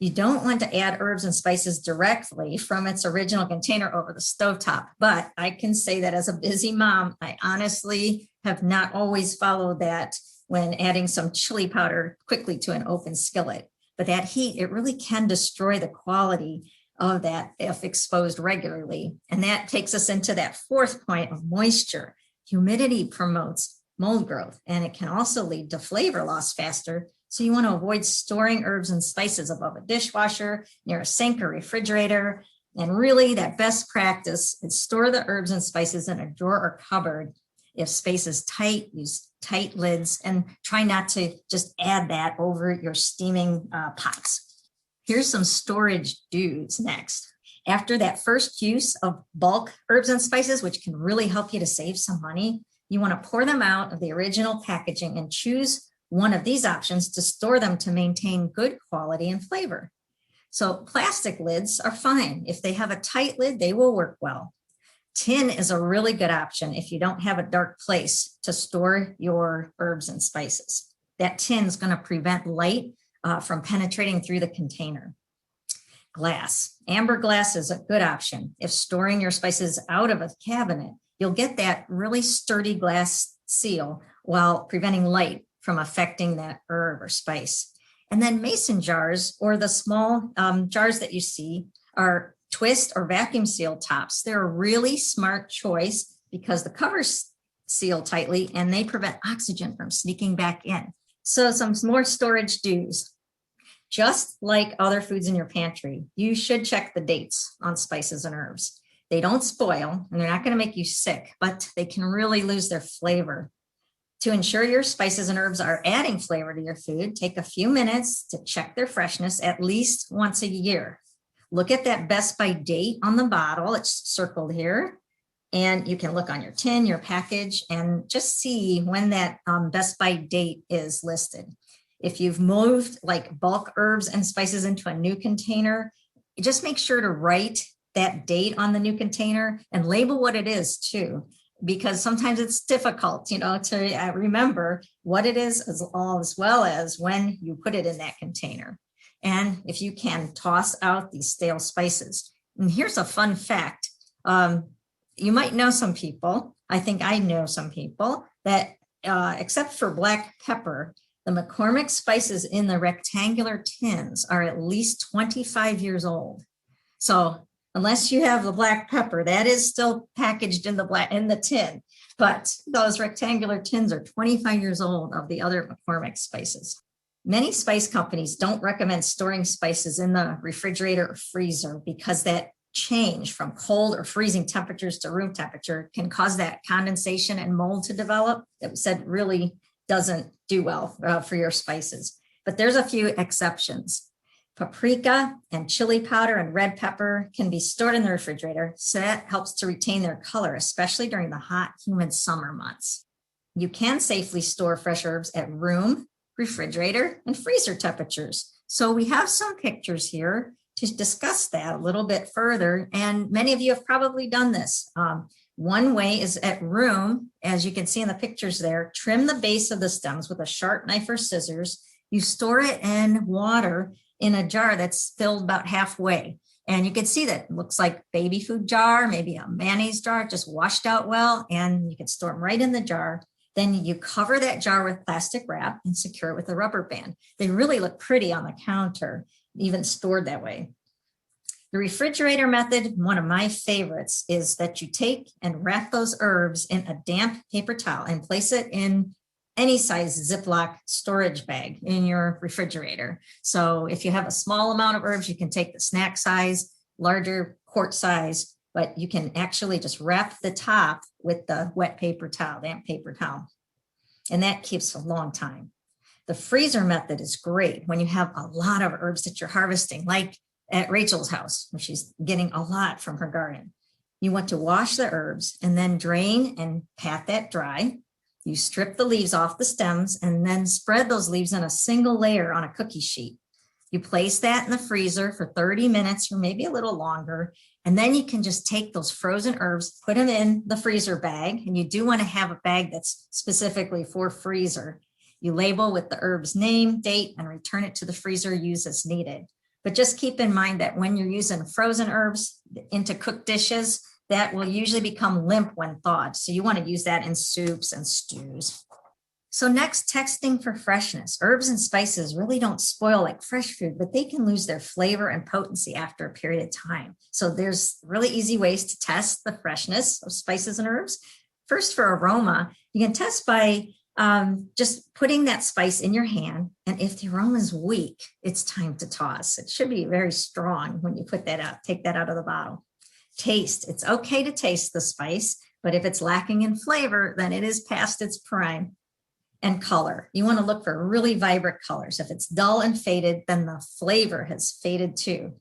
You don't want to add herbs and spices directly from its original container over the stovetop, but I can say that as a busy mom, I honestly have not always followed that when adding some chili powder quickly to an open skillet. But that heat, it really can destroy the quality of that if exposed regularly. And that takes us into that fourth point of moisture. Humidity promotes mold growth, and it can also lead to flavor loss faster. So you want to avoid storing herbs and spices above a dishwasher, near a sink or refrigerator. And really, that best practice is store the herbs and spices in a drawer or cupboard. If space is tight, use tight lids, and try not to just add that over your steaming pots. Here's some storage do's next. After that first use of bulk herbs and spices, which can really help you to save some money, you want to pour them out of the original packaging and choose one of these options to store them to maintain good quality and flavor. So plastic lids are fine. If they have a tight lid, they will work well. Tin is a really good option if you don't have a dark place to store your herbs and spices. That tin is going to prevent light from penetrating through the container. Glass. Amber glass is a good option. If storing your spices out of a cabinet, you'll get that really sturdy glass seal while preventing light from affecting that herb or spice. And then mason jars, or the small jars that you see, are twist or vacuum seal tops. They're a really smart choice because the covers seal tightly and they prevent oxygen from sneaking back in. So some more storage do's. Just like other foods in your pantry, you should check the dates on spices and herbs. They don't spoil and they're not going to make you sick, but they can really lose their flavor. To ensure your spices and herbs are adding flavor to your food, take a few minutes to check their freshness at least once a year. Look at that best by date on the bottle. It's circled here. And you can look on your tin, your package, and just see when that best by date is listed. If you've moved like bulk herbs and spices into a new container, just make sure to write that date on the new container and label what it is too, because sometimes it's difficult, to remember what it is as well as when you put it in that container. And if you can, toss out these stale spices. And here's a fun fact. You might know some people, I think I know some people, that except for black pepper, the McCormick spices in the rectangular tins are at least 25 years old. So unless you have the black pepper, that is still packaged in the tin. But those rectangular tins are 25 years old of the other McCormick spices. Many spice companies don't recommend storing spices in the refrigerator or freezer because that change from cold or freezing temperatures to room temperature can cause that condensation and mold to develop that we said really doesn't do well for your spices. But there's a few exceptions. Paprika and chili powder and red pepper can be stored in the refrigerator, so that helps to retain their color, especially during the hot, humid summer months. You can safely store fresh herbs at room, refrigerator, and freezer temperatures. So we have some pictures here to discuss that a little bit further, and many of you have probably done this. One way is at room, as you can see in the pictures there, trim the base of the stems with a sharp knife or scissors. You store it in water in a jar that's filled about halfway. And you can see that it looks like baby food jar, maybe a mayonnaise jar, just washed out well, and you can store them right in the jar. Then you cover that jar with plastic wrap and secure it with a rubber band. They really look pretty on the counter, even stored that way. The refrigerator method, one of my favorites, is that you take and wrap those herbs in a damp paper towel and place it in any size Ziploc storage bag in your refrigerator. So if you have a small amount of herbs, you can take the snack size, larger quart size, but you can actually just wrap the top with the wet paper towel, damp paper towel. And that keeps a long time. The freezer method is great when you have a lot of herbs that you're harvesting, like at Rachel's house, where she's getting a lot from her garden. You want to wash the herbs and then drain and pat that dry. You strip the leaves off the stems and then spread those leaves in a single layer on a cookie sheet. You place that in the freezer for 30 minutes or maybe a little longer. And then you can just take those frozen herbs, put them in the freezer bag. And you do want to have a bag that's specifically for freezer. You label with the herb's name, date, and return it to the freezer, use as needed. But just keep in mind that when you're using frozen herbs into cooked dishes, that will usually become limp when thawed. So you want to use that in soups and stews. So next, testing for freshness. Herbs and spices really don't spoil like fresh food, but they can lose their flavor and potency after a period of time. So there's really easy ways to test the freshness of spices and herbs. First, for aroma, you can test by just putting that spice in your hand. And if the aroma is weak, it's time to toss. It should be very strong when you put that out, take that out of the bottle. Taste, it's okay to taste the spice, but if it's lacking in flavor, then it is past its prime. And color, you want to look for really vibrant colors. If it's dull and faded, then the flavor has faded too.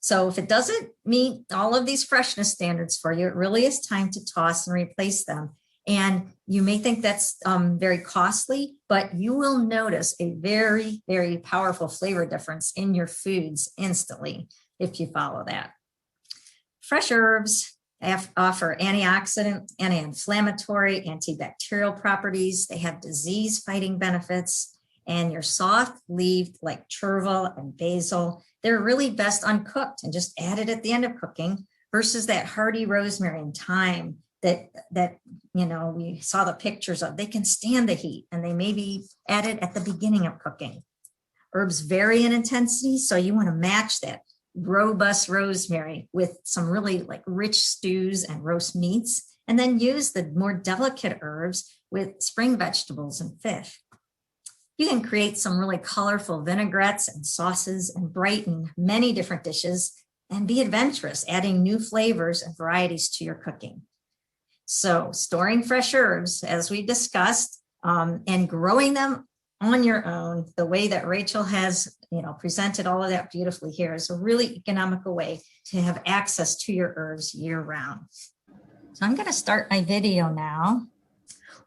So if it doesn't meet all of these freshness standards for you, it really is time to toss and replace them. And you may think that's very costly, but you will notice a very, very powerful flavor difference in your foods instantly if you follow that. Fresh herbs offer antioxidant, anti-inflammatory, antibacterial properties. They have disease-fighting benefits. And your soft-leaved like chervil and basil, they're really best uncooked and just added at the end of cooking versus that hardy rosemary and thyme that you know we saw the pictures of. They can stand the heat and they may be added at the beginning of cooking. Herbs vary in intensity, so you want to match that robust rosemary with some really like rich stews and roast meats, and then use the more delicate herbs with spring vegetables and fish. You can create some really colorful vinaigrettes and sauces and brighten many different dishes and be adventurous, adding new flavors and varieties to your cooking. So storing fresh herbs, as we discussed, and growing them on your own, the way that Rachel has presented all of that beautifully here, is a really economical way to have access to your herbs year round. So I'm going to start my video now.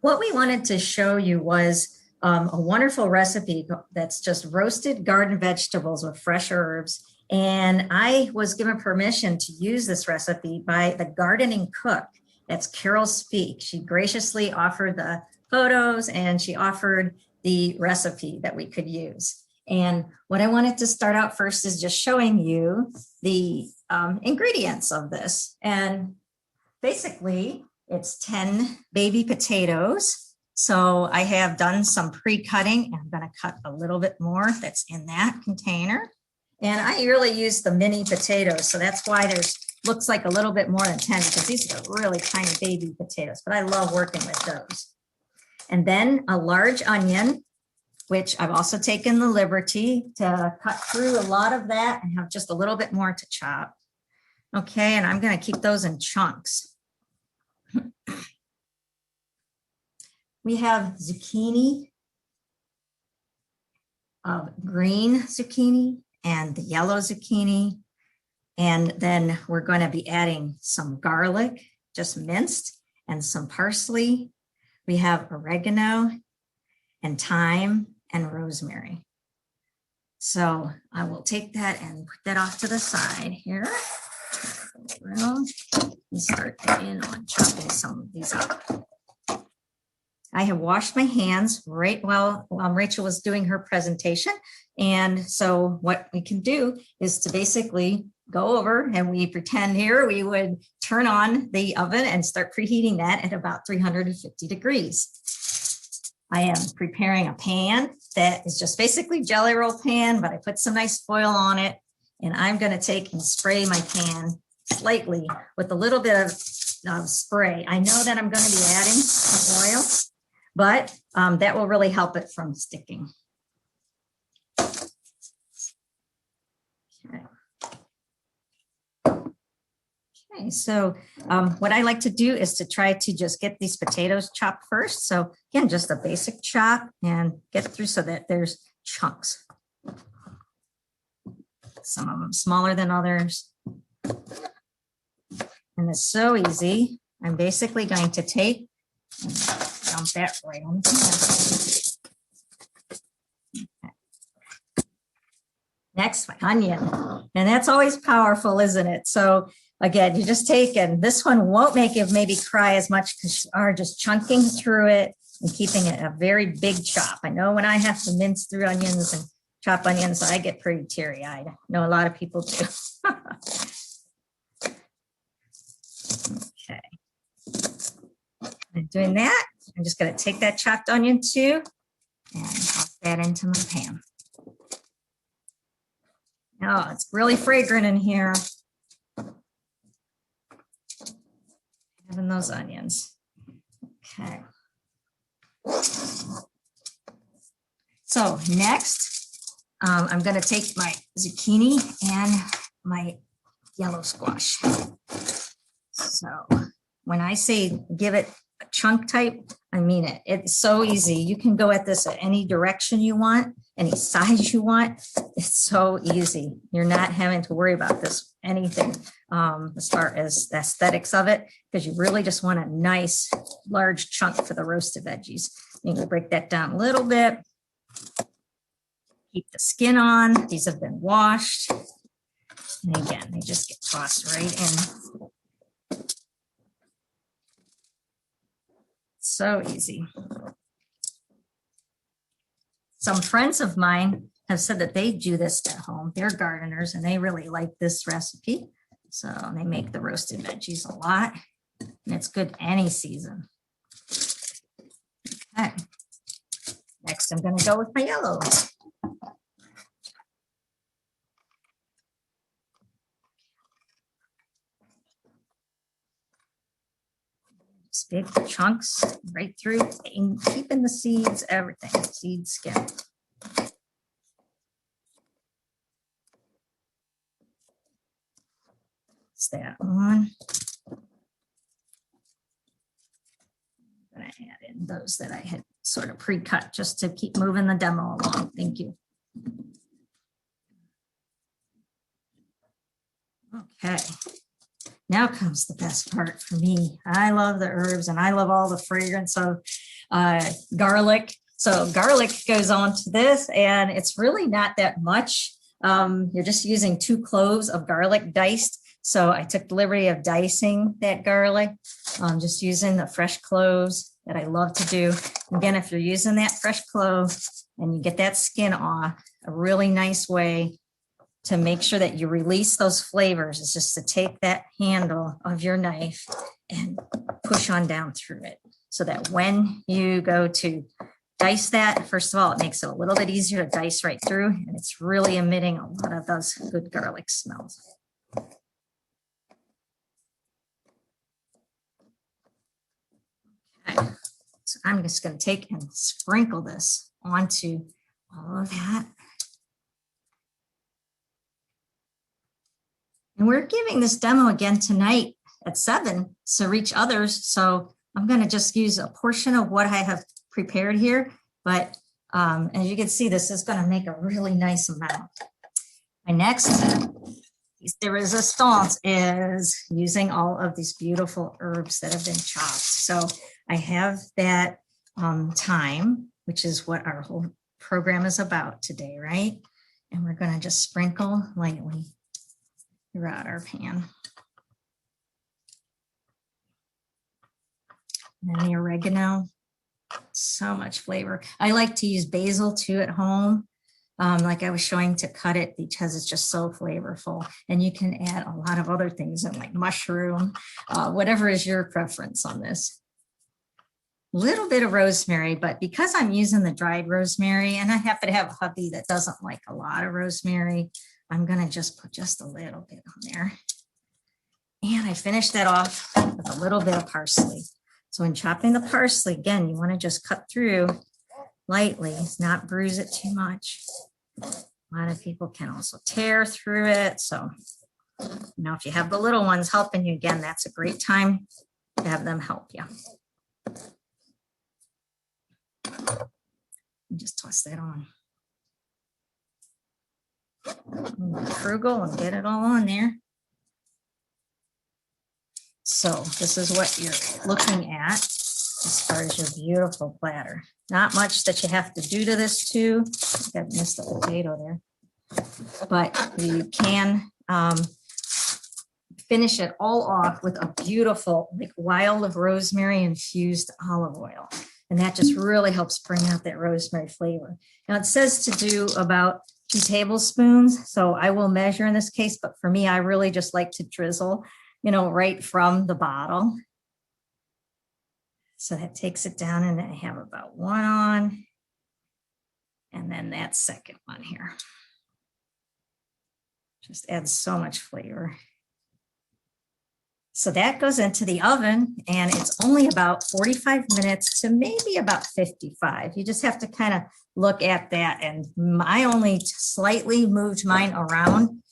What we wanted to show you was a wonderful recipe that's just roasted garden vegetables with fresh herbs. And I was given permission to use this recipe by the gardening cook. That's Carol Speak. She graciously offered the photos and she offered the recipe that we could use. And what I wanted to start out first is just showing you the ingredients of this. And basically it's 10 baby potatoes. So I have done some pre-cutting. I'm going to cut a little bit more that's in that container. And I really use the mini potatoes. So that's why there's looks like a little bit more than 10, because these are really tiny baby potatoes, but I love working with those. And then a large onion, which I've also taken the liberty to cut through a lot of that and have just a little bit more to chop. Okay, and I'm going to keep those in chunks. We have zucchini, green zucchini and the yellow zucchini. And then we're going to be adding some garlic, just minced, and some parsley. We have oregano and thyme and rosemary. So I will take that and put that off to the side here. And start in on chopping some of these up. I have washed my hands right while Rachel was doing her presentation. And so what we can do is to basically go over and we pretend here we would turn on the oven and start preheating that at about 350 degrees. I am preparing a pan that is just basically jelly roll pan, but I put some nice foil on it. And I'm going to take and spray my pan slightly with a little bit of spray. I know that I'm going to be adding some oil, but that will really help it from sticking. Okay, so what I like to do is to try to just get these potatoes chopped first. So again, just a basic chop and get it through so that there's chunks. some of them smaller than others. And it's so easy. I'm basically going to take and dump that right on the pan. Okay. Next, my onion. And that's always powerful, isn't it? So again, you just take, and this one won't make you maybe cry as much because you are just chunking through it and keeping it a very big chop. I know when I have to mince through onions and chop onions, I get pretty teary-eyed. I know a lot of people do. Okay. And doing that, I'm just going to take that chopped onion too and toss that into my pan. Oh, it's really fragrant in here. Having those onions. Okay. So next, I'm going to take my zucchini and my yellow squash. So when I say give it a chunk type, I mean it. It's so easy. You can go at this at any direction you want, any size you want. It's so easy. You're not having to worry about this anything as far as the aesthetics of it, because you really just want a nice large chunk for the roasted veggies. You can break that down a little bit. Keep the skin on. These have been washed. And again, they just get tossed right in. So easy. Some friends of mine have said that they do this at home. They're gardeners and they really like this recipe. So they make the roasted veggies a lot, and it's good any season. Okay. Next, I'm going to go with my yellows. Just big chunks right through, and keeping the seeds, everything, seed skin. That's that one. I'm going to add in those that I had sort of pre-cut just to keep moving the demo along. Thank you. Okay. Now comes the best part for me. I love the herbs and I love all the fragrance of garlic. So garlic goes on to this, and it's really not that much. You're just using 2 cloves of garlic diced. So I took the liberty of dicing that garlic. Just using the fresh cloves that I love to do. Again, if you're using that fresh clove and you get that skin off, a really nice way to make sure that you release those flavors is just to take that handle of your knife and push on down through it, so that when you go to dice that, first of all, it makes it a little bit easier to dice right through, and it's really emitting a lot of those good garlic smells. Okay, so I'm just going to take and sprinkle this onto all of that. And we're giving this demo again tonight at 7 to reach others. So I'm going to just use a portion of what I have prepared here. But as you can see, this is going to make a really nice amount. My next piece de resistance is using all of these beautiful herbs that have been chopped. So I have that thyme, which is what our whole program is about today, right? And we're going to just sprinkle lightly throughout our pan. And then the oregano, so much flavor. I like to use basil too at home, like I was showing, to cut it because it's just so flavorful. And you can add a lot of other things in, like mushroom, whatever is your preference on this. A little bit of rosemary, but because I'm using the dried rosemary and I happen to have a hubby that doesn't like a lot of rosemary, I'm going to just put just a little bit on there. And I finish that off with a little bit of parsley. So in chopping the parsley, again, you want to just cut through lightly, not bruise it too much. A lot of people can also tear through it. So now if you have the little ones helping you, again, that's a great time to have them help you. Just toss that on. Frugal and get it all on there. So this is what you're looking at as far as your beautiful platter. Not much that you have to do to this too. I think I've missed a potato there. But you can finish it all off with a beautiful like wild rosemary infused olive oil. And that just really helps bring out that rosemary flavor. Now it says to do about 2 tablespoons. So I will measure in this case, but for me, I really just like to drizzle, you know, right from the bottle. So that takes it down, and I have about 1 on, and then that second one here. Just adds so much flavor. So that goes into the oven, and it's only about 45 minutes to maybe about 55. You just have to kind of look at that. And I only slightly moved mine around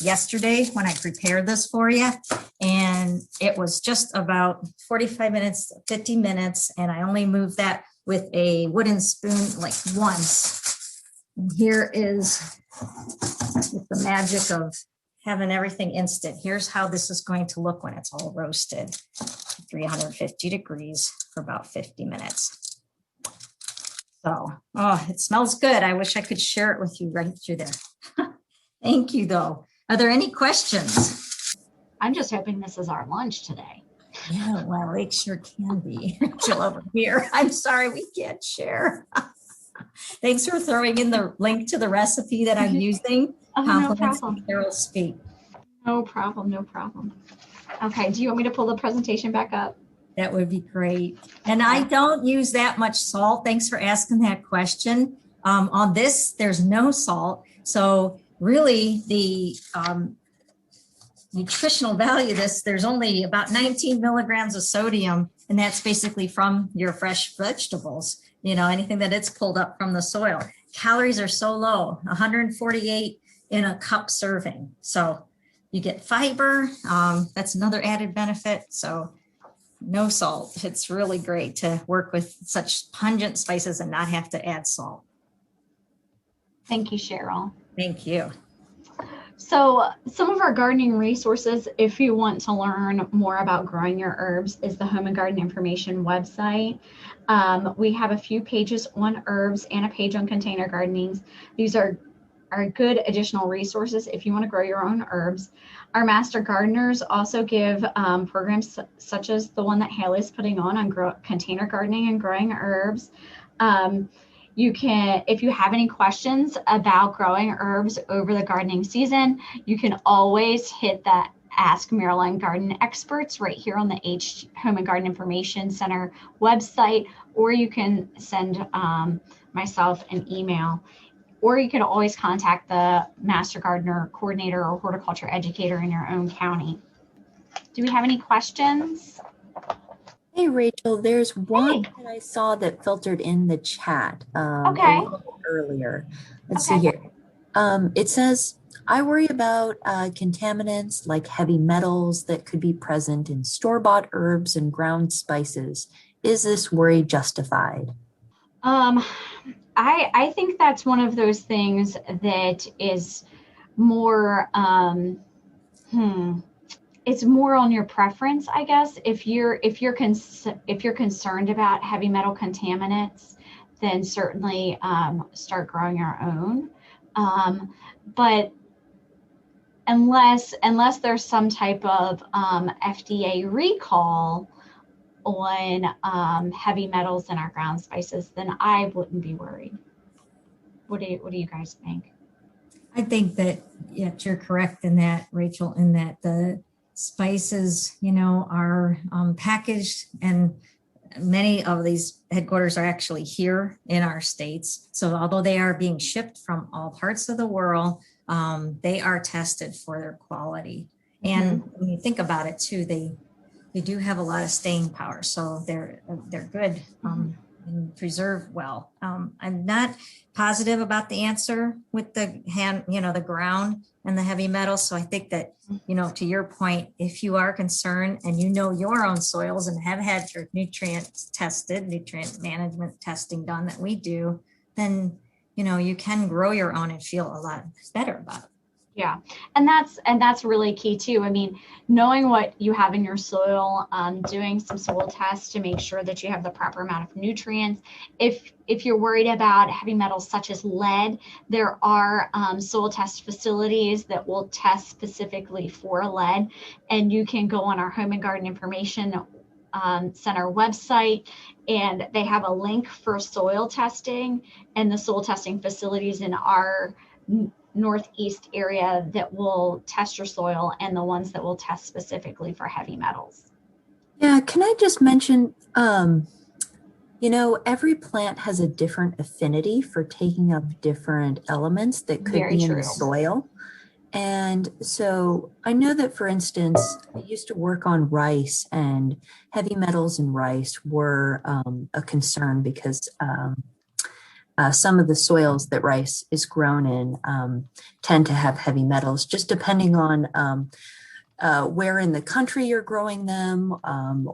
yesterday when I prepared this for you. And it was just about 45 minutes, 50 minutes. And I only moved that with a wooden spoon like once. And here is the magic of having everything instant. Here's how this is going to look when it's all roasted. 350 degrees for about 50 minutes. So, oh, it smells good. I wish I could share it with you right through there. Thank you, though. Are there any questions? I'm just hoping this is our lunch today. Yeah, well, it sure can be. Rachel over here. I'm sorry we can't share. Thanks for throwing in the link to the recipe that I'm using. Oh, no problem. Carol speak. No problem, no problem. Okay, do you want me to pull the presentation back up? That would be great. And I don't use that much salt. Thanks for asking that question. On this, there's no salt. So really the nutritional value of this, there's only about 19 milligrams of sodium, and that's basically from your fresh vegetables, you know, anything that it's pulled up from the soil. Calories are so low, 148 in a cup serving. So you get fiber. That's another added benefit. So no salt. It's really great to work with such pungent spices and not have to add salt. Thank you, Cheryl. Thank you. So some of our gardening resources, if you want to learn more about growing your herbs, is the Home and Garden Information website. We have a few pages on herbs and a page on container gardening. These are good additional resources if you want to grow your own herbs. Our master gardeners also give programs such as the one that Haley's putting on container gardening and growing herbs. You can, if you have any questions about growing herbs over the gardening season, you can always hit that Ask Maryland Garden Experts right here on the Home and Garden Information Center website, or you can send myself an email, or you can always contact the Master Gardener Coordinator or Horticulture Educator in your own county. Do we have any questions? Hey, Rachel, there's one that I saw that filtered in the chat a little bit earlier. Let's see here. It says, I worry about contaminants like heavy metals that could be present in store-bought herbs and ground spices. Is this worry justified? I think that's one of those things that is more, it's more on your preference, I guess. If you're concerned about heavy metal contaminants, then certainly start growing your own. But unless there's some type of FDA recall on heavy metals in our ground spices, then I wouldn't be worried. What do you guys think? I think that you're correct in that, Rachel, in that the spices, you know, are packaged, and many of these headquarters are actually here in our states. So although they are being shipped from all parts of the world, they are tested for their quality. And when you think about it too, they do have a lot of staying power. So they're good and preserve well. I'm not positive about the answer with the the ground and the heavy metals. So I think that, to your point, if you are concerned and you know your own soils and have had your nutrient management testing done that we do, then you can grow your own and feel a lot better about it. Yeah, and that's really key too. I mean, knowing what you have in your soil, doing some soil tests to make sure that you have the proper amount of nutrients. If you're worried about heavy metals such as lead, there are soil test facilities that will test specifically for lead, and you can go on our Home and Garden Information Center website, and they have a link for soil testing and the soil testing facilities in our Northeast area that will test your soil, and the ones that will test specifically for heavy metals. Yeah, can I just mention, every plant has a different affinity for taking up different elements that could Very be in true. the soil. And so I know that, for instance, I used to work on rice, and heavy metals in rice were a concern because some of the soils that rice is grown in tend to have heavy metals, just depending on where in the country you're growing them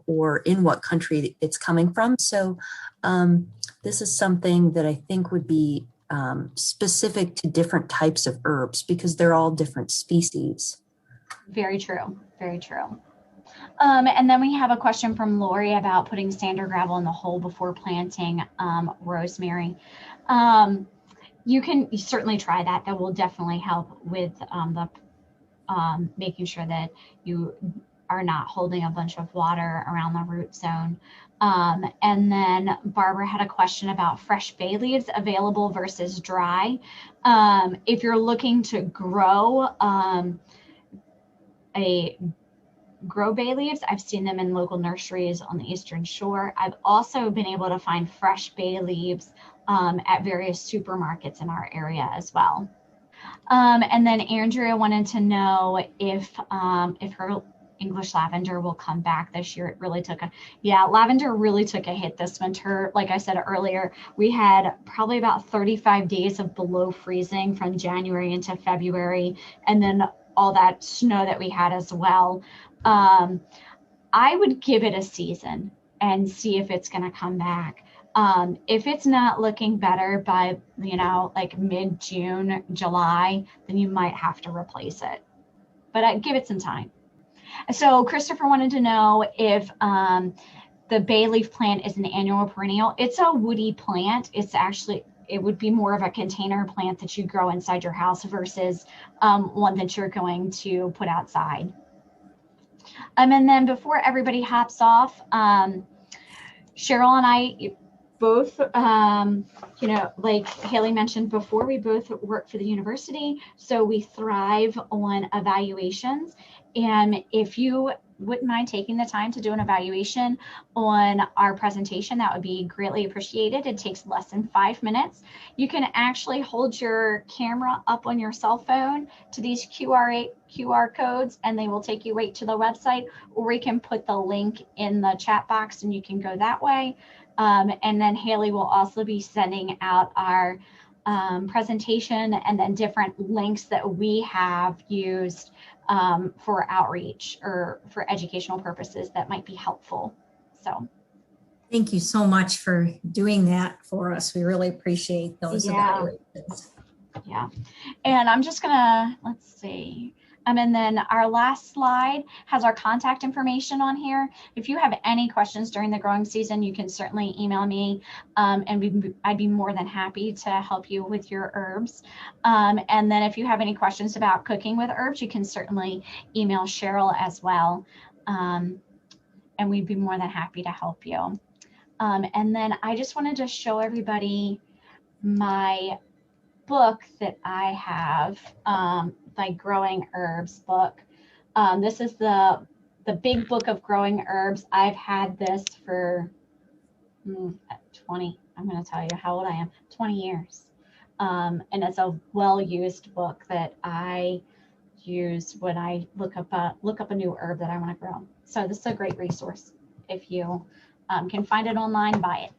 or in what country it's coming from. So this is something that I think would be specific to different types of herbs because they're all different species. Very true. Very true. And then we have a question from Lori about putting sand or gravel in the hole before planting rosemary. You can certainly try that. That will definitely help with making sure that you are not holding a bunch of water around the root zone. And then Barbara had a question about fresh bay leaves available versus dry. If you're looking to grow grow bay leaves, I've seen them in local nurseries on the Eastern Shore. I've also been able to find fresh bay leaves at various supermarkets in our area as well. And then Andrea wanted to know if her English lavender will come back this year. It really took lavender really took a hit this winter. Like I said earlier, we had probably about 35 days of below freezing from January into February, and then all that snow that we had as well. I would give it a season and see if it's going to come back. If it's not looking better by, like mid-June, July, then you might have to replace it. But give it some time. So Christopher wanted to know if the bay leaf plant is an annual or perennial. It's a woody plant. It would be more of a container plant that you grow inside your house versus one that you're going to put outside. And then before everybody hops off, Cheryl and I both, like Haley mentioned before, we both work for the university, so we thrive on evaluations. And if you wouldn't mind taking the time to do an evaluation on our presentation, that would be greatly appreciated. It takes less than 5 minutes. You can actually hold your camera up on your cell phone to these QR codes, and they will take you right to the website, or we can put the link in the chat box and you can go that way. And then Haley will also be sending out our presentation and then different links that we have used for outreach or for educational purposes that might be helpful. So thank you so much for doing that for us. We really appreciate those evaluations. Yeah. And I'm just gonna, let's see. And then our last slide has our contact information on here. If you have any questions during the growing season, you can certainly email me, and I'd be more than happy to help you with your herbs. And then if you have any questions about cooking with herbs, you can certainly email Cheryl as well. And we'd be more than happy to help you. And then I just wanted to show everybody my book that I have, my Growing Herbs book. This is the big book of growing herbs. I've had this for 20, I'm going to tell you how old I am, 20 years. And it's a well-used book that I use when I look up a new herb that I want to grow. So this is a great resource. If you can find it online, buy it.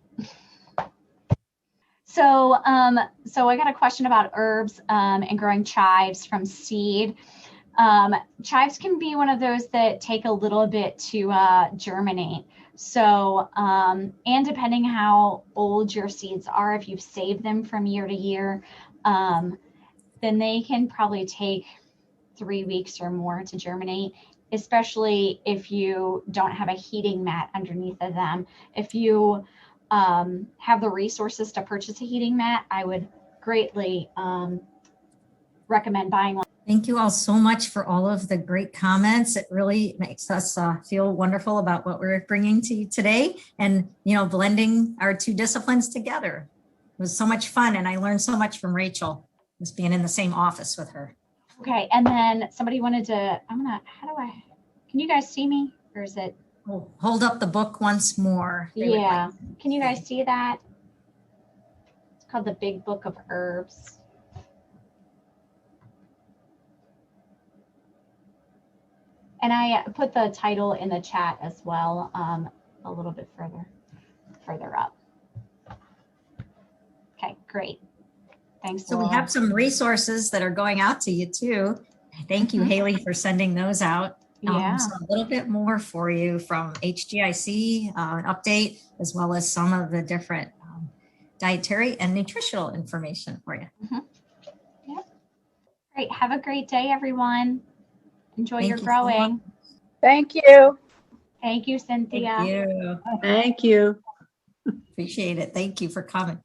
So I got a question about herbs and growing chives from seed. Chives can be one of those that take a little bit to germinate. So, and depending how old your seeds are, if you've saved them from year to year, then they can probably take 3 weeks or more to germinate, especially if you don't have a heating mat underneath of them. If you have the resources to purchase a heating mat, I would greatly recommend buying one. Thank you all so much for all of the great comments. It really makes us feel wonderful about what we're bringing to you today, and, you know, blending our two disciplines together. It was so much fun, and I learned so much from Rachel, just being in the same office with her. Okay, and then somebody wanted to, can you guys see me, or is it? Oh, hold up the book once more. Yeah, can you guys see that? It's called The Big Book of Herbs. And I put the title in the chat as well, a little bit further up. Okay, great. Thanks. So we have some resources that are going out to you too. Thank you, Haley, for sending those out. Yeah. So a little bit more for you from HGIC, an update, as well as some of the different dietary and nutritional information for you. Yeah. Great. Have a great day, everyone. Enjoy your Thank you growing. Thank you. Thank you, Cynthia. Thank you. Thank you. Appreciate it. Thank you for coming.